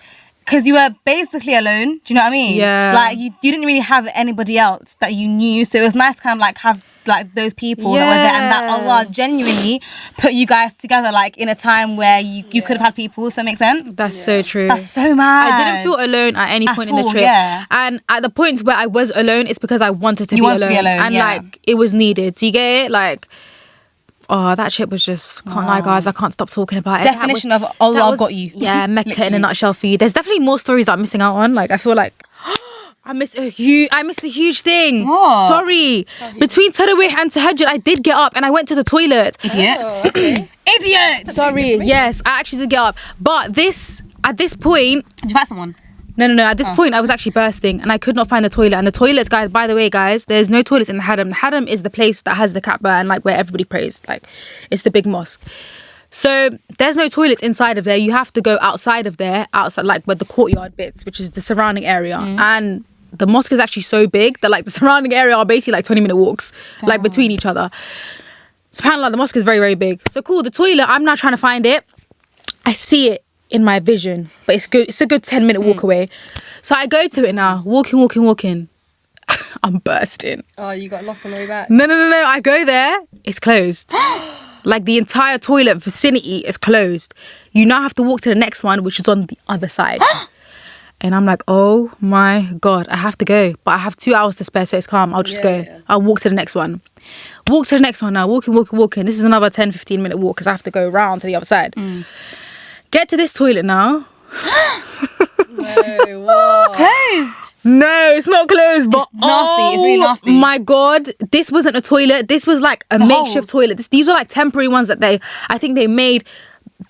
because you were basically alone. Do you know what I mean? Yeah. Like you didn't really have anybody else that you knew, so it was nice to kind of like have like those people that were there, and that Allah genuinely put you guys together, like in a time where you could have had people. Does that make sense? That's so true. That's so mad. I didn't feel alone at any At point in the all, trip. yeah. And at the points where I was alone, it's because I wanted to, You be, wanted to alone. be alone, And yeah. like, it was needed. Do you get it? Like, oh, that trip was just, can't lie, guys. I can't stop talking about it. Definition of Allah got you. Yeah, Mecca in a Literally. nutshell for you. There's definitely more stories that I'm missing out on. Like, I feel like I missed a huge thing. What? Sorry. Between Tarawih and Tahajjud, I did get up and I went to the toilet. Idiot. Oh, okay. Idiot. Sorry. Yes, I actually did get up. But at this point, Did you find someone? no. At this point, I was actually bursting and I could not find the toilet. And the toilets, guys, by the way, guys, there's no toilets in the Haram. The Haram is the place that has the Kaaba and like where everybody prays. Like, it's the big mosque. So there's no toilets inside of there. You have to go outside of there, outside like where the courtyard bits, which is the surrounding area. And the mosque is actually so big that like the surrounding area are basically like 20-minute walks, like between each other. SubhanAllah, the mosque is very, very big. So cool, the toilet, I'm now trying to find it. I see it in my vision, but it's good. It's a good 10-minute walk away. So I go to it now, walking. I'm bursting. Oh, you got lost on the way back. No. I go there, it's closed. Like the entire toilet vicinity is closed. You now have to walk to the next one, which is on the other side. And I'm like, oh my God, I have to go. But I have 2 hours to spare, so it's calm. I'll just go. Yeah. I'll walk to the next one. Walk to the next one now. Walking. This is another 10-15-minute walk because I have to go around to the other side. Get to this toilet now. No, whoa. Closed. No, it's not closed, but It's nasty. It's really nasty. Oh my God, this wasn't a toilet. This was like a makeshift toilet. These were like temporary ones that I think they made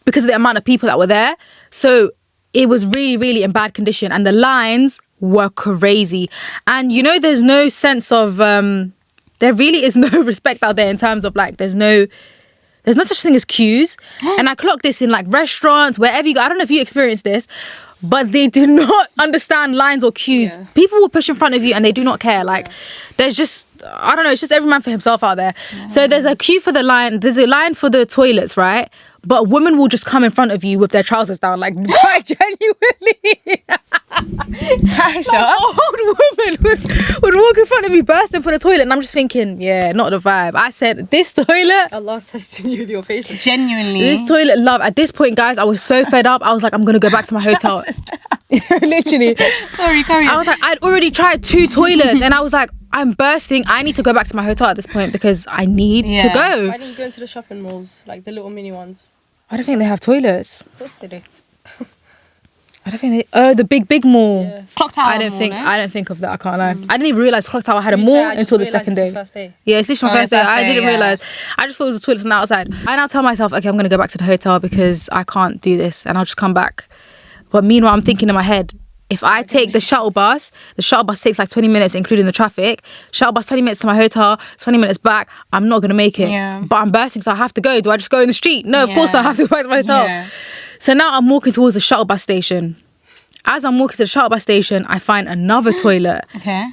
because of the amount of people that were there. So it was really, really in bad condition, and the lines were crazy. And you know, there's no sense of there really is no respect out there in terms of like there's no such thing as queues. And I clocked this in like restaurants, wherever you go. I don't know if you experienced this, but they do not understand lines or queues. Yeah. People will push in front of you and they do not care. Like there's just, I don't know, it's just every man for himself out there. So there's a queue for the line, there's a line for the toilets, right? But women will just come in front of you with their trousers down, like quite genuinely. Aisha. Like, old women would walk in front of me bursting for the toilet, and I'm just thinking, yeah, not the vibe. I said, this toilet, Allah's testing you with your patience. Genuinely. this toilet, love. At this point, guys, I was so fed up. I was like, I'm gonna go back to my hotel. Literally. Sorry, carry on. I was like, I'd already tried 2 toilets, and I was like, I'm bursting. I need to go back to my hotel at this point because I need to go. Why didn't you go into the shopping malls, like the little mini ones? I don't think they have toilets. Of course they do. I don't think they. Oh, the big mall. Yeah. Clock Tower. I don't think of that. I can't lie. I didn't even realize Clock Tower had a To be mall fair, I just until the realised second it's day. the first day. Yeah, it's literally my first day. first I day, didn't yeah. realize. I just thought it was a toilet from the outside. I now tell myself, okay, I'm gonna go back to the hotel because I can't do this, and I'll just come back. But meanwhile, I'm thinking in my head, if I take the shuttle bus takes like 20 minutes, including the traffic. Shuttle bus 20 minutes to my hotel, 20 minutes back. I'm not gonna make it. Yeah. But I'm bursting, so I have to go. Do I just go in the street? No, of course Yeah. I have to go back to my hotel. Yeah. So now I'm walking towards the shuttle bus station. As I'm walking to the shuttle bus station, I find another toilet. Okay.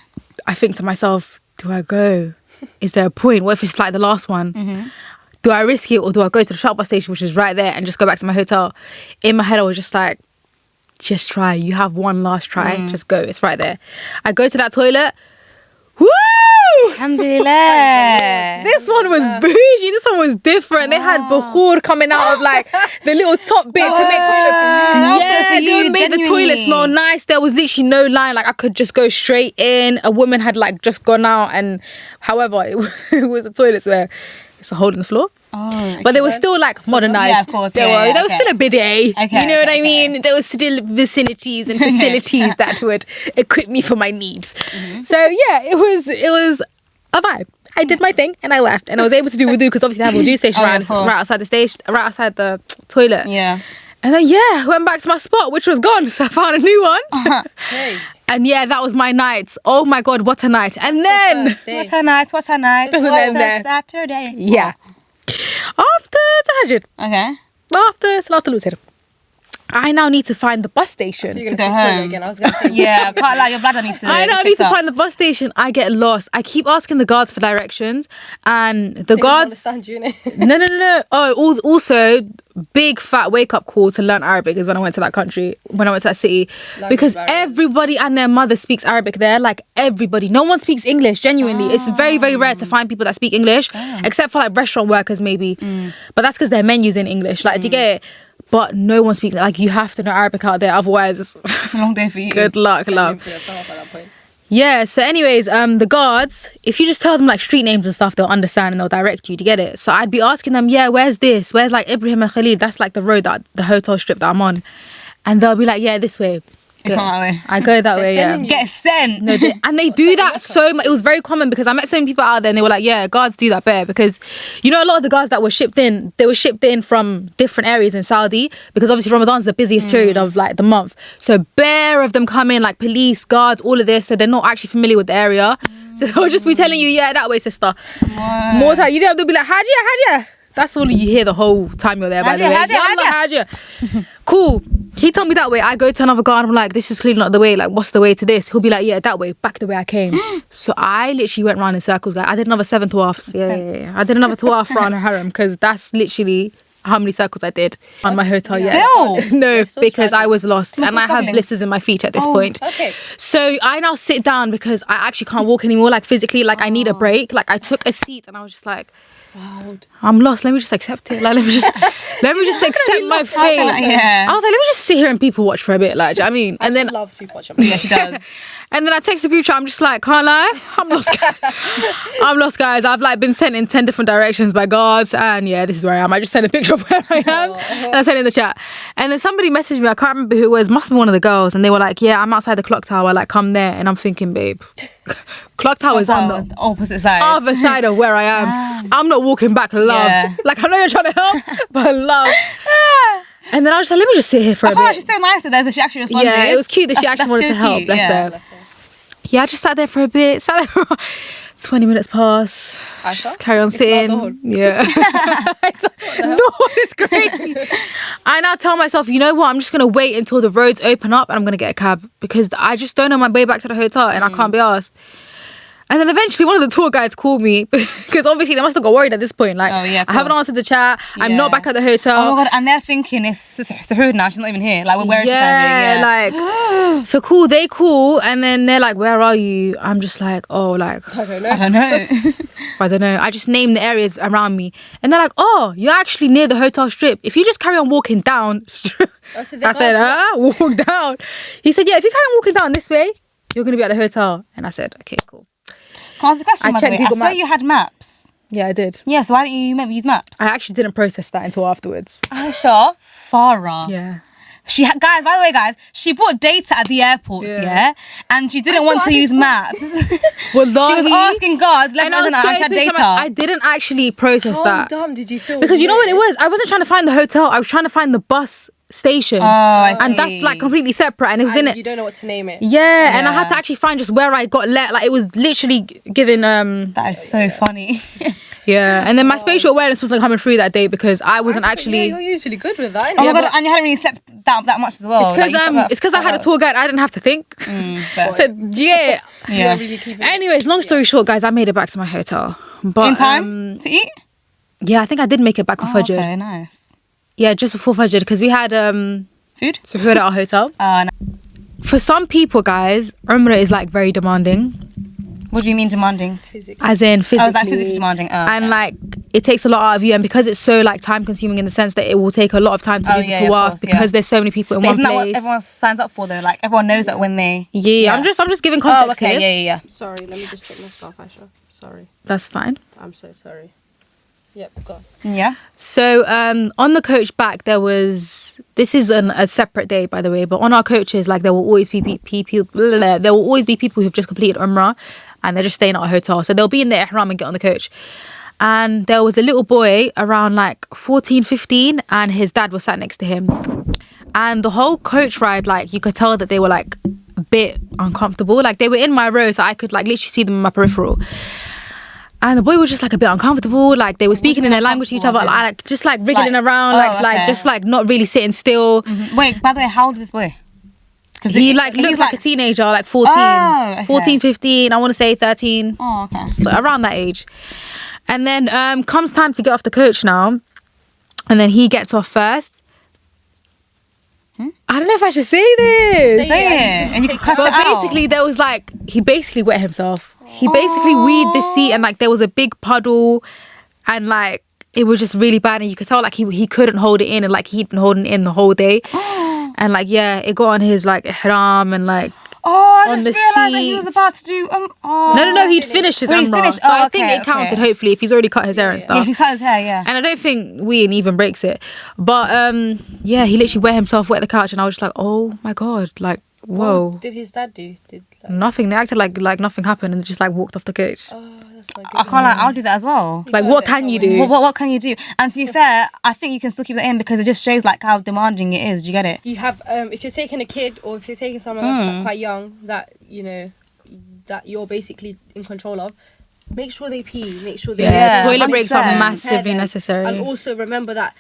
I think to myself, do I go? Is there a point? What if it's like the last one? Do I risk it or do I go to the shuttle bus station, which is right there, and just go back to my hotel? In my head, I was just like, just try. You have one last try. Just go. It's right there. I go to that toilet. Woo! Alhamdulillah. This one was bougie. This one was different. They had bahur coming out of like the little top bit to make toilet for you. Yeah, they made the toilet smell nice. There was literally no line. Like I could just go straight in. A woman had like just gone out, and however, it was the toilets where it's a hole in the floor. Oh, But they were still like modernized. Yeah, of course. There Yeah, was okay. still a bidet. Okay, You know what I okay. mean? There was still vicinities and facilities that would equip me for my needs. So yeah, it was a vibe. I did my thing and I left, and I was able to do wudu because obviously they have a wudu station Oh, right of course. outside the station, right outside the toilet. Yeah. And then went back to my spot, which was gone. So I found a new one. Hey. And yeah, that was my night. Oh my god, what a night! And then First day. What's her night? What's her night? Doesn't What's end her there. Saturday? yeah, after Tahajjud, Okay. after Salatul Witr, I now need to find the bus station. You're To gonna go say toilet home. again. I was gonna say Yeah, part like your bladder needs to. I now fix need to up. find the bus station. I get lost. I keep asking the guards for directions, and the They don't guards. understand you, innit? No. Oh, also, big fat wake up call to learn Arabic is when I went to that country, when I went to that city, Language because barriers. everybody and their mother speaks Arabic there. Like everybody, no one speaks English. Genuinely, it's very, very rare to find people that speak English, except for like restaurant workers maybe. But that's because their menus in English. Like, do you get it? But no one speaks. Like, you have to know Arabic out there, otherwise, it's Long day for you. good luck, love. Live for yourself at that point. Yeah, so anyways, the guards, if you just tell them like street names and stuff, they'll understand and they'll direct you. Do you get it? So I'd be asking them, yeah, where's this? Where's like Ibrahim and Khalid? That's like the road, that the hotel strip that I'm on. And they'll be like, yeah, this way. It's not that way. I go that way, yeah. sending you. Get sent. No, and they do that so much. It was very common because I met so many people out there and they were like, yeah, guards do that better because, you know, a lot of the guards that were shipped in, they were shipped in from different areas in Saudi because obviously Ramadan's the busiest period of like the month. So bare of them come in, like police, guards, all of this. So they're not actually familiar with the area. So they'll just be telling you, yeah, that way, sister. More time. You know, they'll be like, Hajia. That's all you hear the whole time you're there, by the way. Hajia. Cool. He told me that way. I go to another guard. I'm like, this is clearly not the way. Like, what's the way to this? He'll be like, yeah, that way. Back the way I came. So I literally went round in circles. Like, I did another 7 tawafs. Yeah. I did another tawaf around her harem because that's literally how many circles I did on my hotel. Yeah. Still? No, still because struggling. I was lost and I have struggling. blisters in my feet at this point. Okay. So I now sit down because I actually can't walk anymore. Like physically, like I need a break. Like I took a seat and I was just like, I'm lost. Let me just accept it. Like let me just accept my fate. Yeah. I was like, let me just sit here and people watch for a bit. Like, do you know what I mean, and then She loves people watching. Yeah, she does. and then I text the group chat. I'm just like, can't lie, I'm lost. I'm lost, guys. I've like been sent in 10 different directions by guards, and yeah, this is where I am. I just sent a picture of where I am, and I sent it in the chat. And then somebody messaged me. I can't remember who it was. Must be one of the girls, and they were like, yeah, I'm outside the clock tower. Like, come there. And I'm thinking, babe, clock tower's on was the the opposite side. other side of where I am. I'm not walking back, love. Yeah. Like I know you're trying to help, but love. And then I was like, let me just sit here for I a thought bit. she's so nice there that she actually responded. Yeah, it was cute that she actually wanted to help. Cute, Bless yeah. her. Yeah, I just sat there for a bit. Sat there for 20 minutes pass. Aisha? Just carry on It's not the sitting. whole- Yeah. No, it's crazy. I now tell myself, you know what? I'm just going to wait until the roads open up and I'm going to get a cab because I just don't know my way back to the hotel and I can't be asked. And then eventually one of the tour guides called me because obviously they must have got worried at this point. Like, Oh, yeah, of I haven't course. answered the chat. I'm Yeah. not back at the hotel. Oh my god, and they're thinking it's Suhood now, she's not even here. Like, where is she Yeah, going to be? Yeah. like, so cool. They call and then they're like, where are you? I'm just like, oh, like, I don't know. I don't know. I don't know. I just named the areas around me. And they're like, oh, you're actually near the hotel strip. If you just carry on walking down. I said, walk down. He said, yeah, if you carry on walking down this way, you're going to be at the hotel. And I said, okay, cool. Can I ask a question, I by the checked way? I Google saw Maps. you had maps. Yeah, I did. Yeah, so why didn't you maybe use maps? I actually didn't process that until afterwards. Aisha, Farah. Yeah. Guys, by the way, guys, she bought data at the airport, yeah? And she didn't want to use maps. Well, She was asking God, let and me know how she had data. I didn't actually process How that. dumb did you feel? Because you know what it was? I wasn't trying to find the hotel. I was trying to find the bus station. Oh, I see. And that's like completely separate. And it was in it. You don't know what to name it. Yeah, and I had Yeah. to actually find just where I got let. Like it was literally given. That is so funny. Yeah, and then my spatial awareness wasn't coming through that day because I wasn't actually. You're usually good with that. Oh my god, and you hadn't really slept that much as well. It's because I had a tour guide. I didn't have to think. But- So yeah. yeah. Really keeping Anyways, long story short, guys, I made it back to my hotel. But In time to eat? yeah, I think I did make it back on Fajr. Okay, nice. Yeah, just before Fajr because we had Food? suhoor at our hotel. No. For some people, guys, Umrah is like very demanding, What do you mean demanding? physically. as in physically. Oh, is that physically demanding? Oh, And okay. like it takes a lot out of you, and because it's so like time consuming in the sense that it will take a lot of time to do the of tawaf course, because yeah. there's so many people in But one isn't that what place. everyone signs up for though? Like everyone knows that when they. Yeah, I'm just giving context Oh, okay, here. yeah. Sorry, let me just take my scarf, Aisha. Sorry. That's fine. I'm so sorry. Yep, go on. Yeah. So on the coach back, there was. This is a separate day, by the way. But on our coaches, like there will always be people. There will always be people who've just completed Umrah, and they're just staying at a hotel. So they'll be in their ihram and get on the coach. And there was a little boy around like 14, 15, and his dad was sat next to him. And the whole coach ride, like you could tell that they were like a bit uncomfortable. Like they were in my row, so I could like literally see them in my peripheral. And the boy was just like a bit uncomfortable. Like they were speaking in their language to each other, like just like wriggling Like- around, oh, like okay. just like not really sitting still. Wait, by the way, how old is this boy? Because He like looks like a teenager, like 14, Oh, okay. 14, 15. I want to say 13, Oh, okay. so around that age. And then comes time to get off the coach now, and then he gets off first. I don't know if I should say this. Say it, and you can cut But it out. basically, there was like he basically wet himself. He basically weed the seat, and like there was a big puddle, and like it was just really bad. And you could tell like he couldn't hold it in, and like he'd been holding it in the whole day. And like yeah, it got on his like ihram and like. Oh, I on just the realised that he was seats. about to do. Oh. No, he'd finished his Oh, he umrah. finished. So Oh, I think okay, it counted. okay. Hopefully, if he's already cut his hair and Yeah, stuff. he's cut his hair. Yeah. And I don't think weeing even breaks it. But yeah, he literally wet himself, wet the couch, and I was just like, oh my god, like whoa, What did his dad do? nothing. They acted like nothing happened and just like walked off the coach. Oh, that's not good. I can't. Like, I'll do that as well. Like what can you do? What can you do? And to be fair, I think you can still keep that in because it just shows like how demanding it is. Do you get it? You have if you're taking a kid or if you're taking someone that's quite young that you know that you're basically in control of, make sure they pee, make sure they Yeah, Yeah, toilet breaks are 100%. massively necessary. and also remember that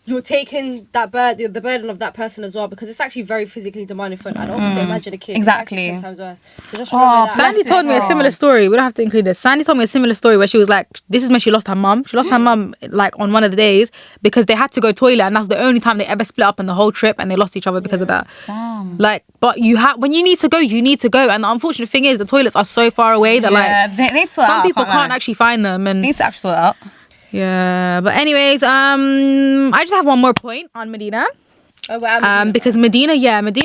you're taking that the burden of that person as well because it's actually very physically demanding for and also imagine a kid. It's actually Exactly. 10 times worse. So just remember that. Sandy Bless told me a his similar soul. story. We don't have to include this. Sandy told me a similar story where she was like, this is when she lost her mum. She lost her mum like on one of the days because they had to go toilet and that's the only time they ever split up in the whole trip and they lost each other because of that. Damn. Like, but when you need to go, you need to go. And the unfortunate thing is the toilets are so far away that Yeah, like they need to sort it some out, people can't lie. actually find them. They And need to actually sort it out. yeah, but anyways, I just have one more point on Medina. Oh, well, Because Medina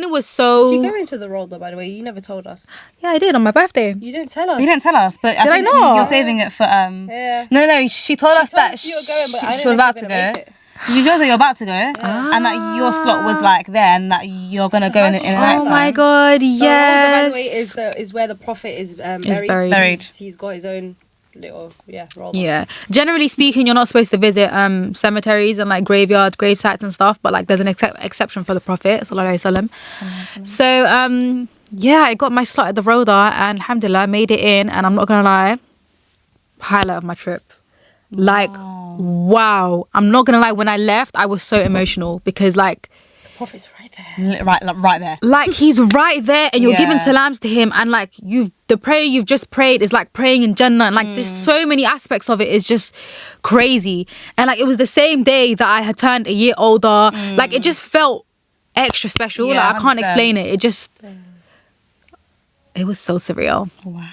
was so. did you go into the role though? By the way, you never told us. Yeah, I did on my birthday. You didn't tell us. You didn't tell us, but Did I think not? You're saving it for Yeah. No, she told us that you were going, but I didn't she was know about you to were gonna go. make it. You told us that you're about to go, and that your slot was like there, and that you're gonna go in the night Oh time. my god, The yes. by the way, is where the prophet is buried. buried. Buried. He's got his own little roll. Yeah. Generally speaking, you're not supposed to visit cemeteries and like graveyards, grave sites and stuff. But like, there's an exception for the Prophet Sallallahu Alaihi Wasallam. So yeah, I got my slot at the Roda, and alhamdulillah, made it in. And I'm not gonna lie, highlight of my trip. Like, wow. I'm not gonna lie, when I left, I was so emotional because like, The Prophet's right there. Right there. like he's right there, and you're Yeah. giving salams to him, and like the prayer you've just prayed is like praying in Jannah, and like there's so many aspects of it. It's just crazy. And like it was the same day that I had turned a year older. Like it just felt extra special. Yeah, like I can't 100%. explain it. It was so surreal. Wow.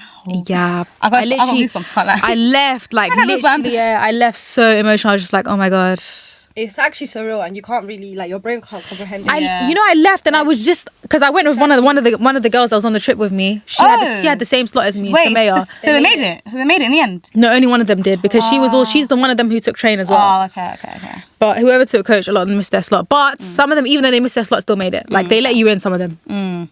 Yeah, I got goosebumps, can't lie. I left like I got literally, goosebumps. yeah, I left so emotional. I was just like, oh my god. It's actually surreal, and you can't really like your brain can't comprehend it. I left, and I was just because I went with one of the girls that was on the trip with me. She had the same slot as me. Wait, Samaya. so they made it. So they made it in the end. No, only one of them did because she's the one of them who took train as well. Oh, okay. But whoever took coach, a lot of them missed their slot. But some of them, even though they missed their slot, still made it. Like they let you in, some of them.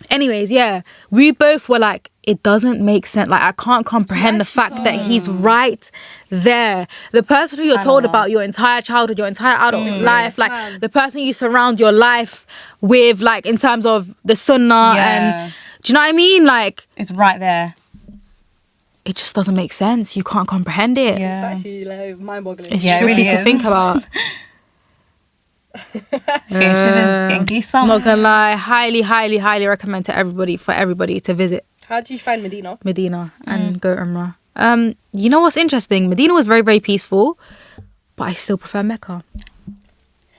Anyways, yeah, we both were like, it doesn't make sense. Like I can't comprehend the fact that he's right there. The person who you're told about your entire childhood, your entire adult life, like the person you surround your life with, like in terms of the sunnah and do you know what I mean? Like It's right there. it just doesn't make sense. You can't comprehend it. It's Yeah. actually like mind-boggling. It's Yeah, it tricky really to is. think about. Getting shivers, getting goosebumps. I'm not gonna lie, highly recommend for everybody to visit How did you find Medina? Medina and go Umrah. You know what's interesting? Medina was very, very peaceful, but I still prefer Mecca.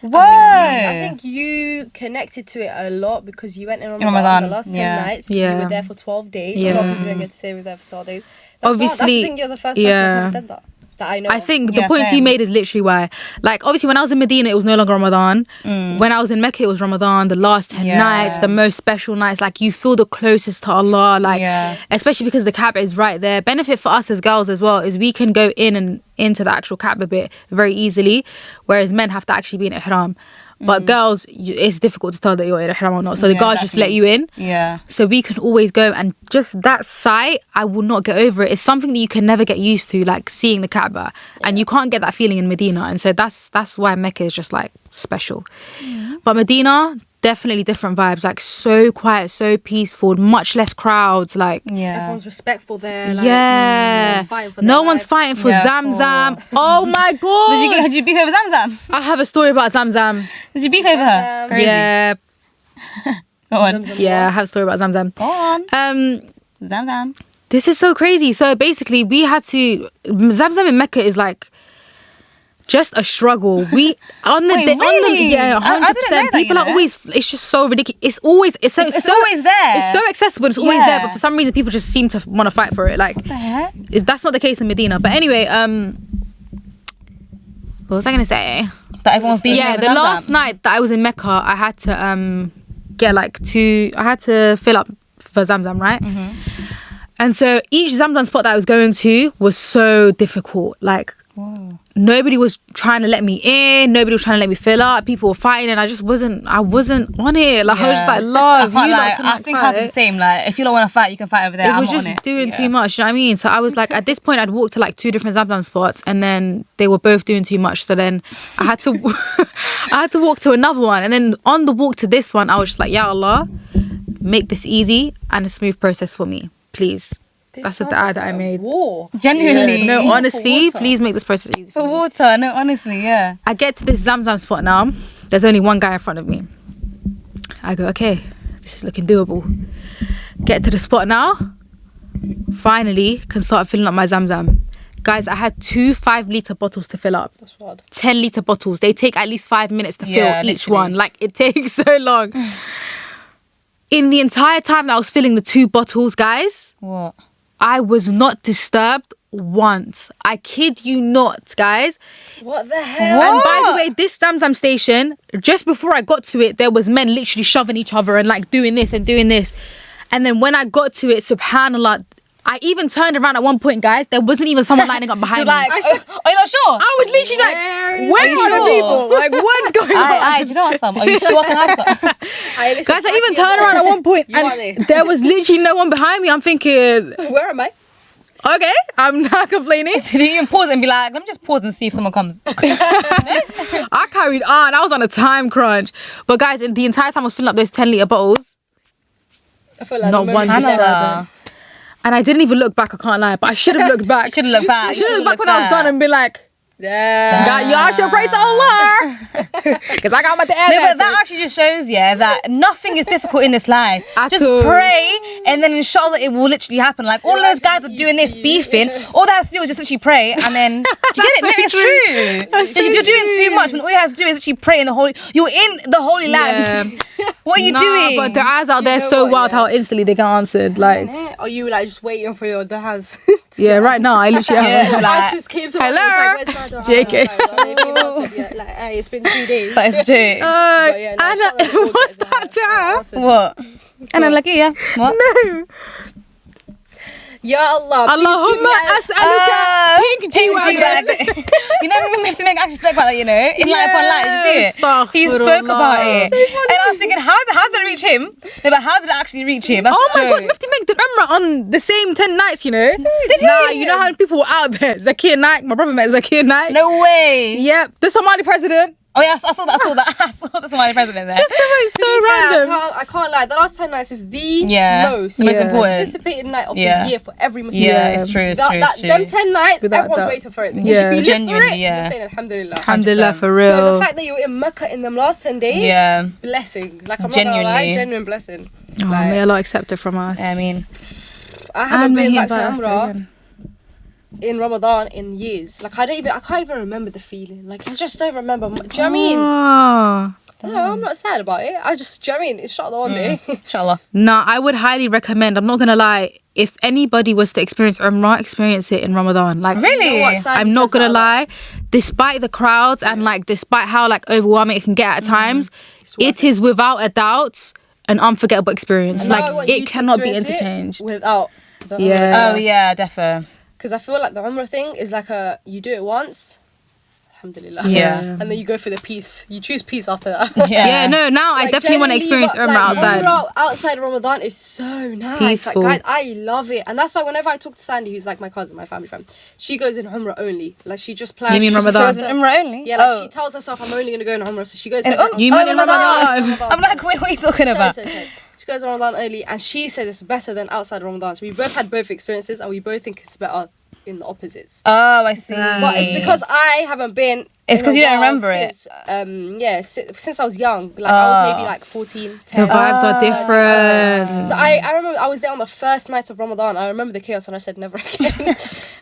Whoa. I think you connected to it a lot because you went in Ramadan, Ramadan, the last 10 yeah. nights. Yeah. You were there for 12 days. Yeah. A lot of people don't get to stay with there for 12 days. That's Obviously, I think you're the first person that's ever said that I know I of. think the Yeah, points same. you made is literally why. Like, obviously, when I was in Medina, it was no longer Ramadan. When I was in Mecca, it was Ramadan. The last 10 Yeah. nights, the most special nights. Like, you feel the closest to Allah. Like, Yeah. especially because the Kaaba is right there. Benefit for us as girls as well is we can go in and into the actual Kaaba bit very easily, whereas men have to actually be in ihram. But girls, it's difficult to tell that you're in ihram or not. So the Yeah, guards just let you in. Yeah. So we can always go, and just that sight, I will not get over it. It's something that you can never get used to, like seeing the Kaaba, and you can't get that feeling in Medina. And so that's why Mecca is just like special. But Medina, definitely different vibes. Like so quiet, so peaceful, much less crowds. Like Yeah. Everyone's respectful there. Like, yeah, fighting for no their one's life. fighting for Yeah, of Zamzam. course. Oh my god! Did you beef over Zamzam? I have a story about Zamzam. Did you beef over her? Crazy. Yeah, Go on. yeah, I have a story about Zamzam. Go on. Zamzam. This is so crazy. So basically, we had to. Zamzam in Mecca is like just a struggle. We on the Wait, day, really? yeah, I didn't 100%. know that, People you are know? always. It's just so ridiculous. It's always so always there. It's so accessible. It's always there. Yeah. But for some reason, people just seem to want to fight for it. Like What the heck? that's not the case in Medina. But anyway, what was I gonna say? That everyone's beefing Yeah, over the Zamzam. last night that I was in Mecca, I had to get like I had to fill up for Zamzam, right? And so each Zamzam spot that I was going to was so difficult. Like nobody was trying to let me in, nobody was trying to let me fill up. People were fighting, and I wasn't on it. Like I was just like, love, I you can't lot lie. can, I like, think I have the fight. same. Like, if you don't want to fight, you can fight over there. It I'm was not just on it. doing Yeah. too much, you know what I mean? So I was like, at this point, I'd walked to like 2 different Zamzam spots, and then they were both doing too much. So then I had to, I had to walk to another one, and then on the walk to this one, I was just like, Ya Allah, make this easy and a smooth process for me, please. This That's the sounds dua like that I a made. War. Genuinely. No, For honestly, water. please make this process easy for For me. water. No, honestly, yeah. I get to this Zamzam spot now. There's only one guy in front of me. I go, okay, this is looking doable. Get to the spot now. Finally, can start filling up my Zamzam. Guys, I had 2 5-litre bottles to fill up. That's wild. 10-litre bottles. They take at least 5 minutes to fill Yeah, each literally. one. Like, it takes so long. In the entire time that I was filling the 2 bottles, guys, What? I was not disturbed once. I kid you not, guys. What the hell? And by the way, this Zamzam station, just before I got to it, there was men literally shoving each other and like doing this and doing this. And then when I got to it, subhanAllah, I even turned around at one point, guys. There wasn't even someone lining up behind me. Like, are you not sure? I was literally like, where are the sure? people? Like, what's going on? Aye, do you know what, Sam? Are you sure I can answer? Guys, I even turned around at one point You want and this? there was literally no one behind me. I'm thinking, Where am I? Okay, I'm not complaining. Did you even pause and be like, let me just pause and see if someone comes? I carried on. I was on a time crunch. But guys, in the entire time I was filling up those 10-litre bottles, I feel like not the one moment- Canada. and I didn't even look back. I can't lie, but I should have looked back. You should have looked back. I should have looked back when I was done and been like, Yeah. God, y'all should pray to Allah. Because I got my dad. No, but that actually just shows, that nothing is difficult in this life. At Just all. pray, and then inshallah it will literally happen. Like all those guys are doing this beefing. All they have to do is just literally pray, and then do you get it? No, so it's true. true. That's so You're doing true. too much when all you have to do is literally pray in the holy. You're in the holy land. What are you doing? But the eyes out there know so what, wild yeah? how instantly they get answered. Like, Are you like just waiting for your house? yeah, right now I literally Yeah, have. like- I just came to Hello? Like, where's my JK. Like, hey, it's been 2 days. That is true. But yeah, no, Anna, inshallah, we'll what's get that the to? What? And I'm like, yeah. What? No. Ya Allah. please give Allahumma me a- as'aluka pink G-Wagon. G-Wagon. You know, we have to make actually spoke about that, in Light Upon Light. Did you see it? He spoke Astaghfirullah. about it. And I was thinking, how did it reach him? No, but how did it actually reach him? That's Oh my true. God, Mufti Meg did Umrah on the same 10 nights, Did he? Nah, you know how many people were out there? Zakir Naik, my brother met Zakir Naik. No way. Yep, the Somali president. Oh, yeah, I saw that. I saw the Somali president there. Just the way it's so To be fair, random. I can't lie. The last 10 nights is the Yeah. most Most Yeah. important. anticipated night of Yeah. the year for every Muslim. Yeah, Yeah. it's true. It's That- true. that- It's true. them 10 nights, Without everyone's doubt. waiting for it. Yeah. If you live for Genuinely, it, yeah. you're saying Alhamdulillah. 100% for So real. the fact that you were in Mecca in them last 10 days, Yeah. blessing. Like, I'm not gonna lie, Genuinely. genuine blessing. Oh, Like, may Allah accept it from us. I mean, I haven't may been He back to invite us Umrah again. in Ramadan in years. Like, I can't even remember the feeling. Like, I just don't remember. Do you know what I mean? Oh. No, I'm not sad about it. I just, do you know what I mean? It's shot the one day. inshallah. Nah, I would highly recommend. I'm not gonna lie. If anybody was to experience Umrah, experience it in Ramadan. Like, Really? You know what, sadly I'm not says gonna that, lie. Despite the crowds and like, despite how like overwhelming it can get at times, worth it is without a doubt an unforgettable experience. And now I Like, want you it to cannot be experience it interchanged. without the Yeah. Oh, yeah, defo. Because I feel like the Umrah thing is like you do it once, alhamdulillah. Yeah. And then you go for the peace. You choose peace after that. Yeah, no. Now I Like, definitely want to generally, experience but, Umrah outside. Umrah outside Ramadan is so nice. Peaceful. Like, guys, I love it. And that's why whenever I talk to Sandy, who's like my cousin, my family friend, she goes in Umrah only. Like, she just plans. You mean she Ramadan? shows Is it her- Umrah only? Yeah, like Oh. she tells herself, I'm only going to go in Umrah. So she goes In in You mean in Ramadan? I'm like, what are you talking about? She goes Ramadan early, and she says it's better than outside Ramadan. So we both had both experiences, and we both think it's better in the opposites. Oh, I see. But it's because I haven't been. It's in 'cause a you don't while remember it. Since, since I was young. Like, I was maybe like 14, 10. The vibes are different. So I remember I was there on the first night of Ramadan. I remember the chaos, and I said never again.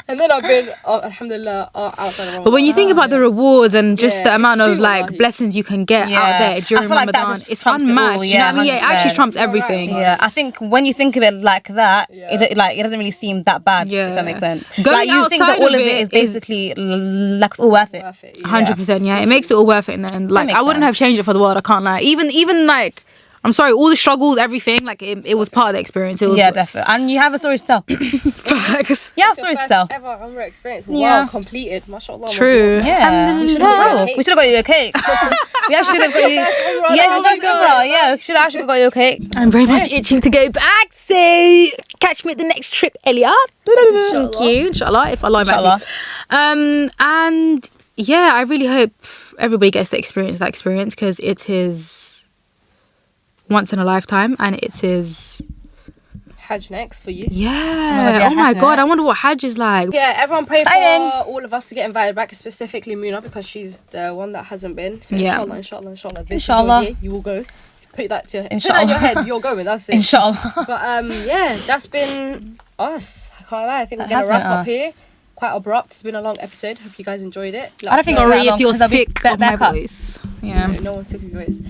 And then I've been, alhamdulillah, outside of Ramadan. But when you think about the rewards and just Yeah, the amount it's of true, like wallahi. blessings you can get Yeah. out there I during feel like that Ramadan, just it's trumps it all, unmatched. You know what I mean? Yeah, it actually 100%. trumps You're right, everything. man. Yeah, I think when you think of it like that, Yeah. it doesn't really seem that bad. Yeah. If that makes sense. Going Like you think that outside all of of it it is is- basically like it's all worth it. Worth it, yeah. 100%, yeah. It makes it all worth it in the end. Like, makes I wouldn't have sense. changed it for the world, I can't lie. Even like, I'm sorry, all the struggles, everything, like, it was part of the experience. It was Yeah, definitely. And you have a story to tell. facts. You have It's your stories to first tell. ever Umrah experience. Yeah. Wow, completed. MashaAllah. True. Yeah, We should have got you a cake. we should have got you a cake. We actually should have got you. Umrah, Yeah, that it's was first Umrah. Yeah, we should have actually got you a cake. I'm very much itching to go back, so catch me at the next trip, Elia. Thank you, inshallah, if Allah invites me. And yeah, I really hope everybody gets to experience that experience because it is once in a lifetime and it is Hajj next for you. yeah. yeah, Oh my Hajj God, I next. wonder what Hajj is like. Yeah, everyone pray Exciting. for all of us to get invited back, specifically Muna, because she's the one that hasn't been. So Yeah. inshallah. This Inshallah. is your year, you will go. Put that to your head. Put Inshallah. that in your head. You're going. That's it. Inshallah. But yeah, that's been us. I can't lie. I think That we're gonna has wrap been up us. here. Quite abrupt. It's been a long episode. Hope you guys enjoyed it. I don't think Let us it's Sorry that long, if you're 'cause there'll be sick of my cuts. voice. Yeah. know. No one's sick of your voice.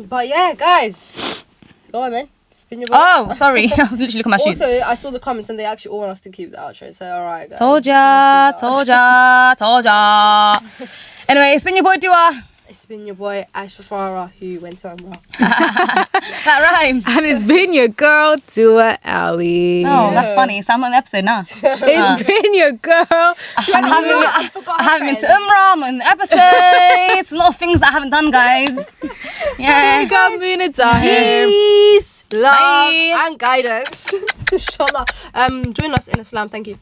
But yeah, guys, go on then. Spin your voice. Oh, sorry. I was literally looking at my shoes. Also, I saw the comments and they actually all want us to keep the outro. So alright, guys. Told ya. Anyway, spin your boy Dua. It's been your boy Aisha Farah who went to Umrah. That rhymes. And it's been your girl, Dua Ali. Oh, that's funny. So I'm on the episode now. It's been your girl. I haven't been to Umrah, I'm on the episodes. A lot of things that I haven't done, guys. Yeah. Big up, Muna time. Peace, love, Bye. and guidance. Inshallah. Join us in Islam. Thank you.